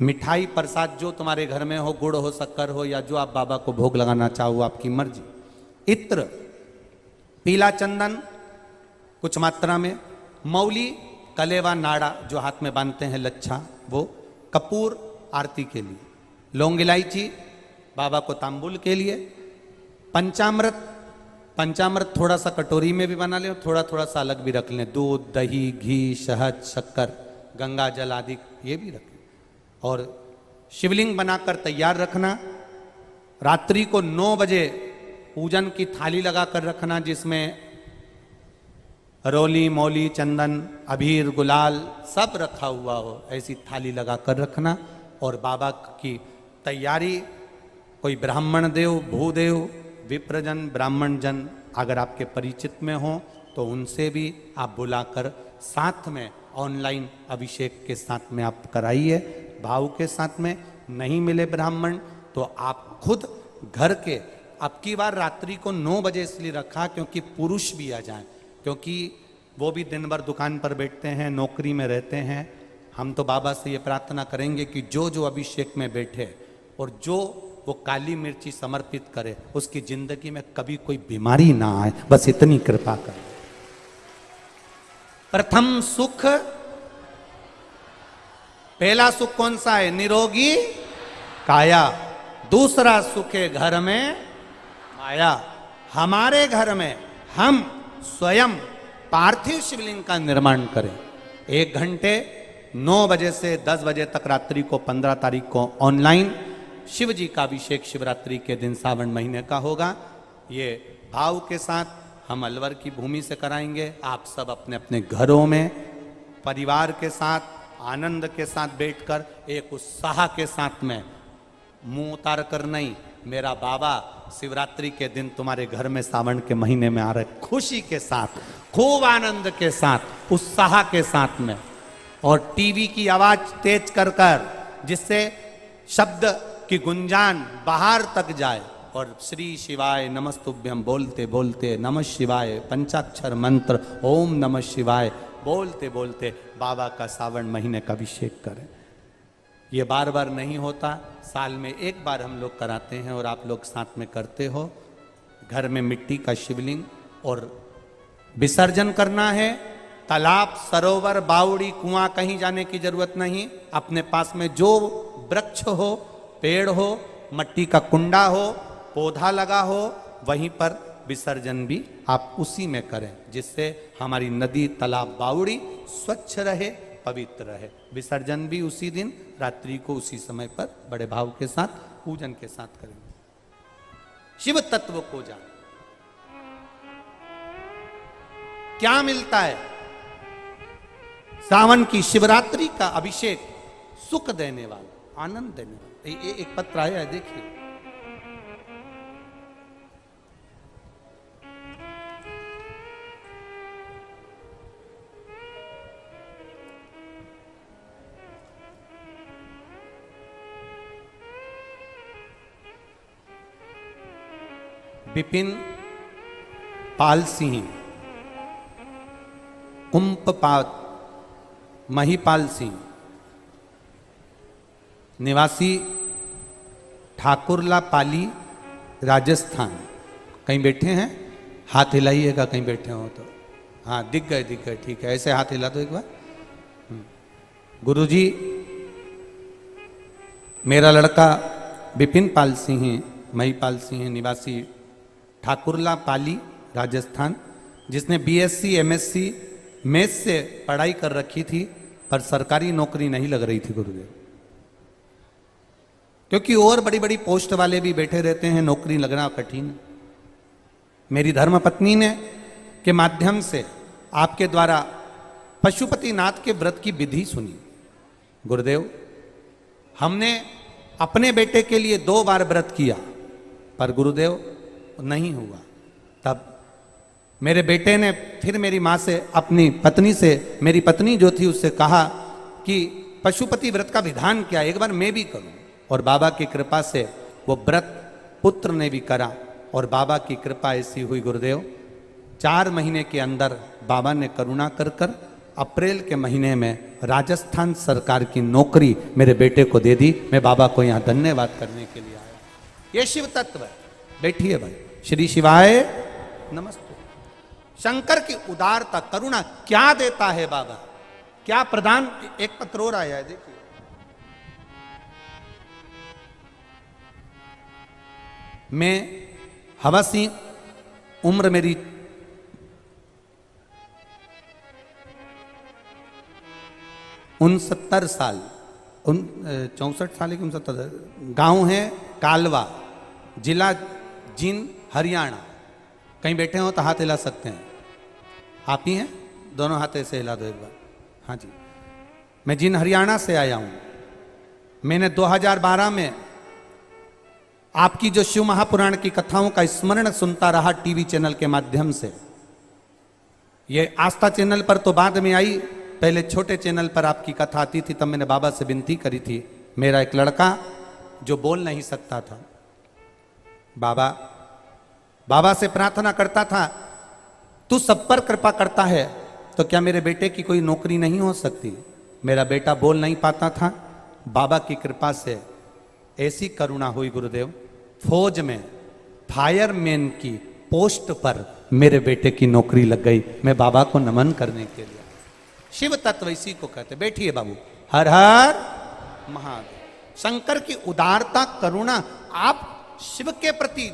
मिठाई प्रसाद जो तुम्हारे घर में हो, गुड़ हो, शक्कर हो, या जो आप बाबा को भोग लगाना चाहो आपकी मर्जी, इत्र, पीला चंदन कुछ मात्रा में, मौली, कलेवा नाड़ा जो हाथ में बांधते हैं लच्छा वो, कपूर आरती के लिए, लौंग इलायची बाबा को तांबुल के लिए, पंचामृत थोड़ा सा कटोरी में भी बना लें, थोड़ा थोड़ा सा अलग भी रख लें, दूध, दही, घी, शहद, शक्कर, गंगा जल आदि ये भी रखें, और शिवलिंग बनाकर तैयार रखना। रात्रि को 9 बजे पूजन की थाली लगाकर रखना, जिसमें रोली, मौली, चंदन, अबीर, गुलाल सब रखा हुआ हो, ऐसी थाली लगाकर रखना। और बाबा की तैयारी, कोई ब्राह्मण देव, भूदेव, विप्रजन, ब्राह्मण जन अगर आपके परिचित में हो तो उनसे भी आप बुलाकर साथ में ऑनलाइन अभिषेक के साथ में आप कराइए, भाव के साथ में। नहीं मिले ब्राह्मण तो आप खुद घर के, अब की बार रात्रि को 9 बजे इसलिए रखा क्योंकि पुरुष भी आ जाएं, क्योंकि वो भी दिन भर दुकान पर बैठते हैं, नौकरी में रहते हैं। हम तो बाबा से ये प्रार्थना करेंगे कि जो जो अभिषेक में बैठे और जो वो काली मिर्ची समर्पित करे उसकी जिंदगी में कभी कोई बीमारी ना आए, बस इतनी कृपा करें। प्रथम सुख, पहला सुख कौन सा है? निरोगी काया। दूसरा सुख है घर में माया। हमारे घर में हम स्वयं पार्थिव शिवलिंग का निर्माण करें। 1 घंटे 9 बजे से 10 बजे तक रात्रि को 15 तारीख को ऑनलाइन शिव जी का अभिषेक शिवरात्रि के दिन सावन महीने का होगा। ये भाव के साथ हम अलवर की भूमि से कराएंगे। आप सब अपने अपने घरों में परिवार के साथ आनंद के साथ बैठकर एक उत्साह के साथ में, मुंह उतार कर नहीं, मेरा बाबा शिवरात्रि के दिन तुम्हारे घर में सावन के महीने में आ रहे, खुशी के साथ, खूब आनंद के साथ, उत्साह के साथ में, और टीवी की आवाज तेज कर कर जिससे शब्द की गुंजान बाहर तक जाए, और श्री शिवाय नमस्तुभ्यम बोलते बोलते, नमः शिवाय पंचाक्षर मंत्र ओम नमः शिवाय बोलते बोलते बाबा का सावन महीने का अभिषेक करें। ये बार बार नहीं होता, साल में एक बार हम लोग कराते हैं और आप लोग साथ में करते हो। घर में मिट्टी का शिवलिंग और विसर्जन करना है। तालाब, सरोवर, बावड़ी, कुआं कहीं जाने की जरूरत नहीं। अपने पास में जो वृक्ष हो, पेड़ हो, मट्टी का कुंडा हो, पौधा लगा हो, वहीं पर विसर्जन भी आप उसी में करें, जिससे हमारी नदी, तालाब, बावड़ी स्वच्छ रहे, पवित्र रहे। विसर्जन भी उसी दिन रात्रि को उसी समय पर बड़े भाव के साथ, पूजन के साथ करेंगे। शिव तत्व को जान क्या मिलता है। सावन की शिवरात्रि का अभिषेक सुख देने वाला, आनंद देने वाला। एक पत्र आया है, देखिए। विपिन पाल सिंह, कुंपपात महिपाल सिंह, निवासी ठाकुरला पाली, राजस्थान। कहीं बैठे हैं? हाथ हिलाइएगा कहीं बैठे हो तो। हाँ, दिख गए, दिख गए, ठीक है। ऐसे हाथ हिला दो एक बार। गुरुजी, मेरा लड़का विपिन पाल सिंह, महिपाल सिंह, निवासी ठाकुरला पाली, राजस्थान, जिसने बीएससी एमएससी मैथ से पढ़ाई कर रखी थी, पर सरकारी नौकरी नहीं लग रही थी गुरुदेव। क्योंकि और बड़ी बड़ी पोस्ट वाले भी बैठे रहते हैं, नौकरी लगना कठिन। मेरी धर्मपत्नी ने के माध्यम से आपके द्वारा पशुपतिनाथ के व्रत की विधि सुनी। गुरुदेव, हमने अपने बेटे के लिए 2 बार व्रत किया, पर गुरुदेव नहीं हुआ। तब मेरे बेटे ने फिर मेरी माँ से, अपनी पत्नी से, मेरी पत्नी जो थी उससे कहा कि पशुपति व्रत का विधान क्या है, एक बार मैं भी करूं। और बाबा की कृपा से वो व्रत पुत्र ने भी करा, और बाबा की कृपा ऐसी हुई गुरुदेव, 4 महीने के अंदर बाबा ने करुणा कर कर अप्रैल के महीने में राजस्थान सरकार की नौकरी मेरे बेटे को दे दी। मैं बाबा को यहाँ धन्यवाद करने के लिए आया। ये शिव तत्व है। बैठिए भाई। श्री शिवाय नमस्ते। शंकर की उदारता, करुणा क्या देता है बाबा, क्या प्रदान। एक पत्र और आया है, देखिए। मैं हवसी, उम्र मेरी 69 साल, 64 साल की 69। गांव है कालवा, जिला जींद, हरियाणा। कहीं बैठे हो तो हाथ हिला सकते हैं। आप ही हैं? दोनों हाथ ऐसे हिला दो एक बार। हाँ जी। मैं जींद हरियाणा से आया हूं। मैंने 2012 में आपकी जो शिव महापुराण की कथाओं का स्मरण सुनता रहा टीवी चैनल के माध्यम से। ये आस्था चैनल पर तो बाद में आई, पहले छोटे चैनल पर आपकी कथा आती थी। तब मैंने बाबा से विनती करी थी, मेरा एक लड़का जो बोल नहीं सकता था, बाबा से प्रार्थना करता था, तू सब पर कृपा करता है, तो क्या मेरे बेटे की कोई नौकरी नहीं हो सकती। मेरा बेटा बोल नहीं पाता था। बाबा की कृपा से ऐसी करुणा हुई गुरुदेव, फौज में फायरमैन की पोस्ट पर मेरे बेटे की नौकरी लग गई। मैं बाबा को नमन करने के लिए। शिव तत्व इसी को कहते। बैठिए बाबू। हर हर महादेव। शंकर की उदारता, करुणा। आप शिव के प्रति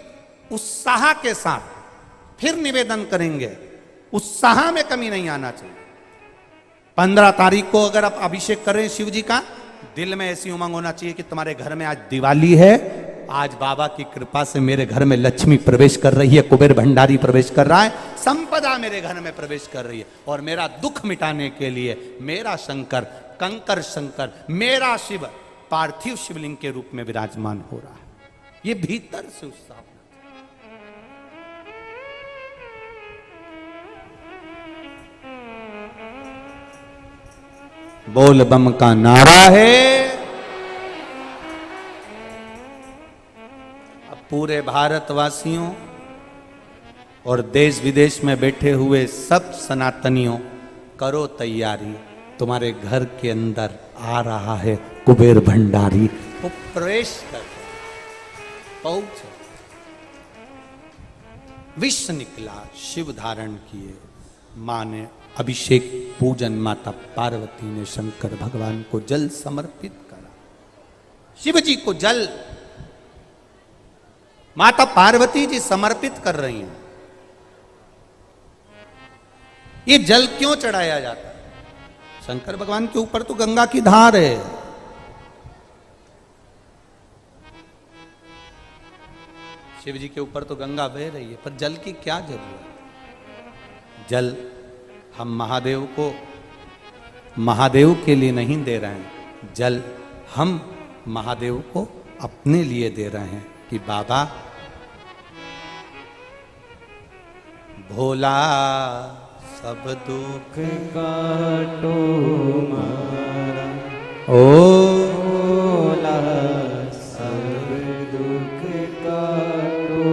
उत्साह के साथ फिर निवेदन करेंगे, उत्साह में कमी नहीं आना चाहिए। 15 तारीख को अगर आप अभिषेक करें शिव जी का, दिल में ऐसी उमंग होना चाहिए कि तुम्हारे घर में आज दिवाली है, आज बाबा की कृपा से मेरे घर में लक्ष्मी प्रवेश कर रही है, कुबेर भंडारी प्रवेश कर रहा है, संपदा मेरे घर में प्रवेश कर रही है। और मेरा दुख मिटाने के लिए मेरा शंकर, कंकर शंकर, मेरा शिव पार्थिव शिवलिंग के रूप में विराजमान हो रहा है। ये भीतर से उत्साह। बोल बम का नारा है। अब पूरे भारतवासियों और देश विदेश में बैठे हुए सब सनातनियों, करो तैयारी, तुम्हारे घर के अंदर आ रहा है कुबेर भंडारी वो प्रवेश कर पहुंचे। विष निकला, शिव धारण किए। मां ने अभिषेक पूजन, माता पार्वती ने शंकर भगवान को जल समर्पित करा। शिव जी को जल माता पार्वती जी समर्पित कर रही हैं। ये जल क्यों चढ़ाया जाता है? शंकर भगवान के ऊपर तो गंगा की धार है। शिव जी के ऊपर तो गंगा बह रही है, पर जल की क्या जरूरत? जल हम महादेव को, महादेव के लिए नहीं दे रहे हैं, जल हम महादेव को अपने लिए दे रहे हैं कि बाबा भोला सब दुख काटो मारा, ओ भोला सब दुख काटो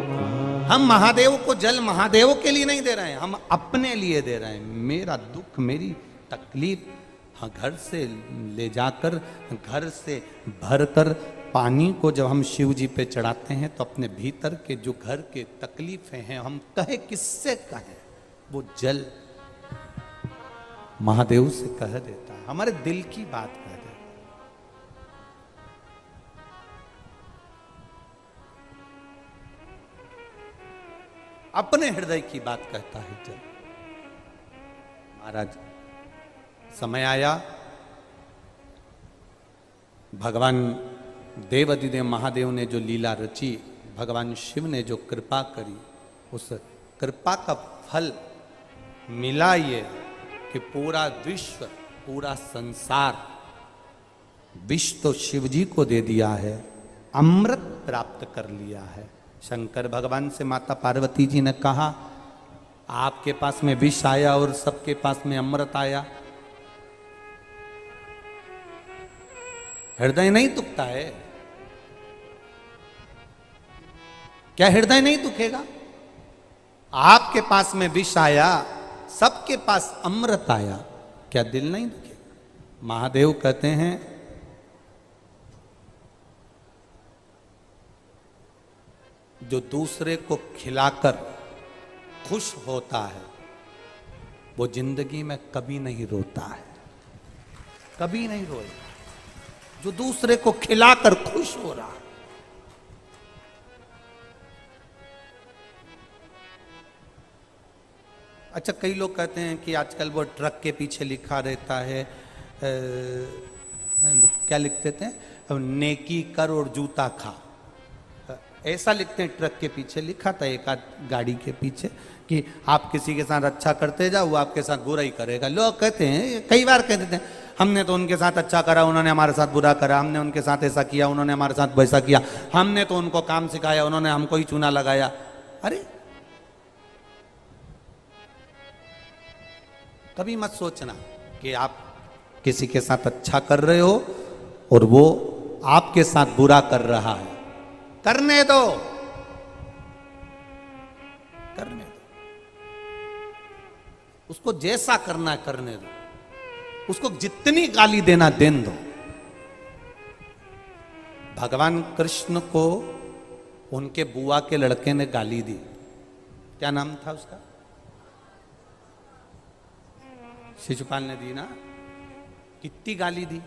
मारा। हम महादेव को जल महादेव के लिए नहीं दे रहे हैं, हम अपने लिए दे रहे हैं। मेरा दुख, मेरी तकलीफ घर से ले जाकर, घर से भरकर पानी को जब हम शिव जी पे चढ़ाते हैं तो अपने भीतर के जो घर के तकलीफें हैं, हम कहे किससे कहें, वो जल महादेव से कह देता है, हमारे दिल की बात कह देता है। अपने हृदय की बात कहता है जल। महाराज, समय आया, भगवान देवाधिदेव महादेव ने जो लीला रची, भगवान शिव ने जो कृपा करी, उस कृपा का फल मिला ये कि पूरा विश्व, पूरा संसार, विश्व तो शिव जी को दे दिया है, अमृत प्राप्त कर लिया है। शंकर भगवान से माता पार्वती जी ने कहा, आपके पास में विष आया और सबके पास में अमृत आया, हृदय नहीं दुखता है क्या? हृदय नहीं दुखेगा? आपके पास में विष आया, सबके पास अमृत आया, क्या दिल नहीं दुखेगा? महादेव कहते हैं जो दूसरे को खिलाकर खुश होता है वो जिंदगी में कभी नहीं रोता है, कभी नहीं रोएगा। जो दूसरे को खिलाकर खुश हो रहा है, अच्छा कई लोग कहते हैं कि आजकल वो ट्रक के पीछे लिखा रहता है, क्या लिख देते हैं, नेकी कर और जूता खा, ऐसा लिखते हैं। ट्रक के पीछे लिखा था एक आध गाड़ी के पीछे कि आप किसी के साथ अच्छा करते जाओ, वो आपके साथ बुरा ही करेगा। लोग कहते हैं, कई बार कह देते हैं, हमने तो उनके साथ अच्छा करा, उन्होंने हमारे साथ बुरा करा, हमने उनके साथ ऐसा किया, उन्होंने हमारे साथ वैसा किया, हमने तो उनको काम सिखाया, उन्होंने हमको ही चूना लगाया। अरे कभी मत सोचना कि आप किसी के साथ अच्छा कर रहे हो और वो आपके साथ बुरा कर रहा है। करने दो, करने दो, उसको जैसा करना है करने दो, उसको जितनी गाली देना देन दो। भगवान कृष्ण को उनके बुआ के लड़के ने गाली दी, क्या नाम था उसका? शिशुपाल ने दी ना, कितनी गाली दी,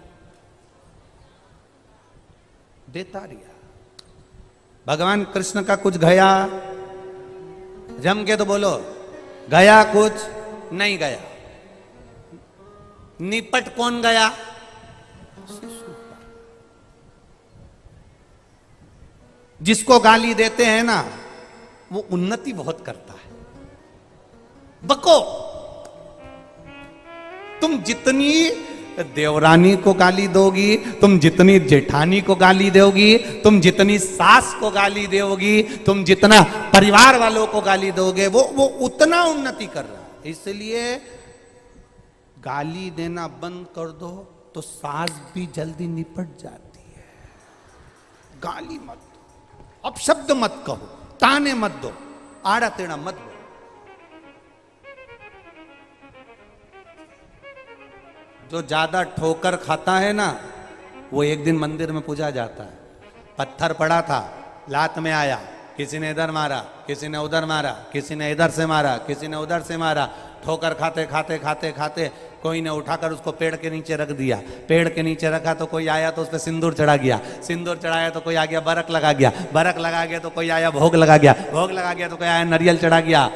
देता रिया। भगवान कृष्ण का कुछ गया, जम के तो बोलो, गया कुछ नहीं गया। निपट कौन गया? जिसको गाली देते हैं ना, वो उन्नति बहुत करता है। बको, तुम जितनी देवरानी को गाली दोगी, तुम जितनी जेठानी को गाली दोगी, तुम जितनी सास को गाली दोगी, तुम जितना परिवार वालों को गाली दोगे, वो उतना उन्नति कर रहा है। इसलिए गाली देना बंद कर दो तो सास भी जल्दी निपट जाती है। गाली मत दो, अपशब्द मत कहो, ताने मत दो, आड़ा टेढ़ा मत दो। जो ज्यादा ठोकर खाता है ना, वो एक दिन मंदिर में पूजा जाता है, पत्थर पड़ा था, लात में आया, किसी ने इधर मारा, किसी ने उधर मारा, किसी ने इधर से मारा, किसी ने उधर से मारा, ठोकर खाते खाते खाते खाते कोई ने उठाकर उसको पेड़ के नीचे रख दिया, पेड़ के नीचे रखा तो कोई आया तो उस पर सिंदूर चढ़ा गया, सिंदूर चढ़ाया तो कोई आ गया बरक लगा गया, बरक लगा गया तो कोई आया भोग लगा गया, भोग लगा गया तो कोई आया नारियल चढ़ा गया।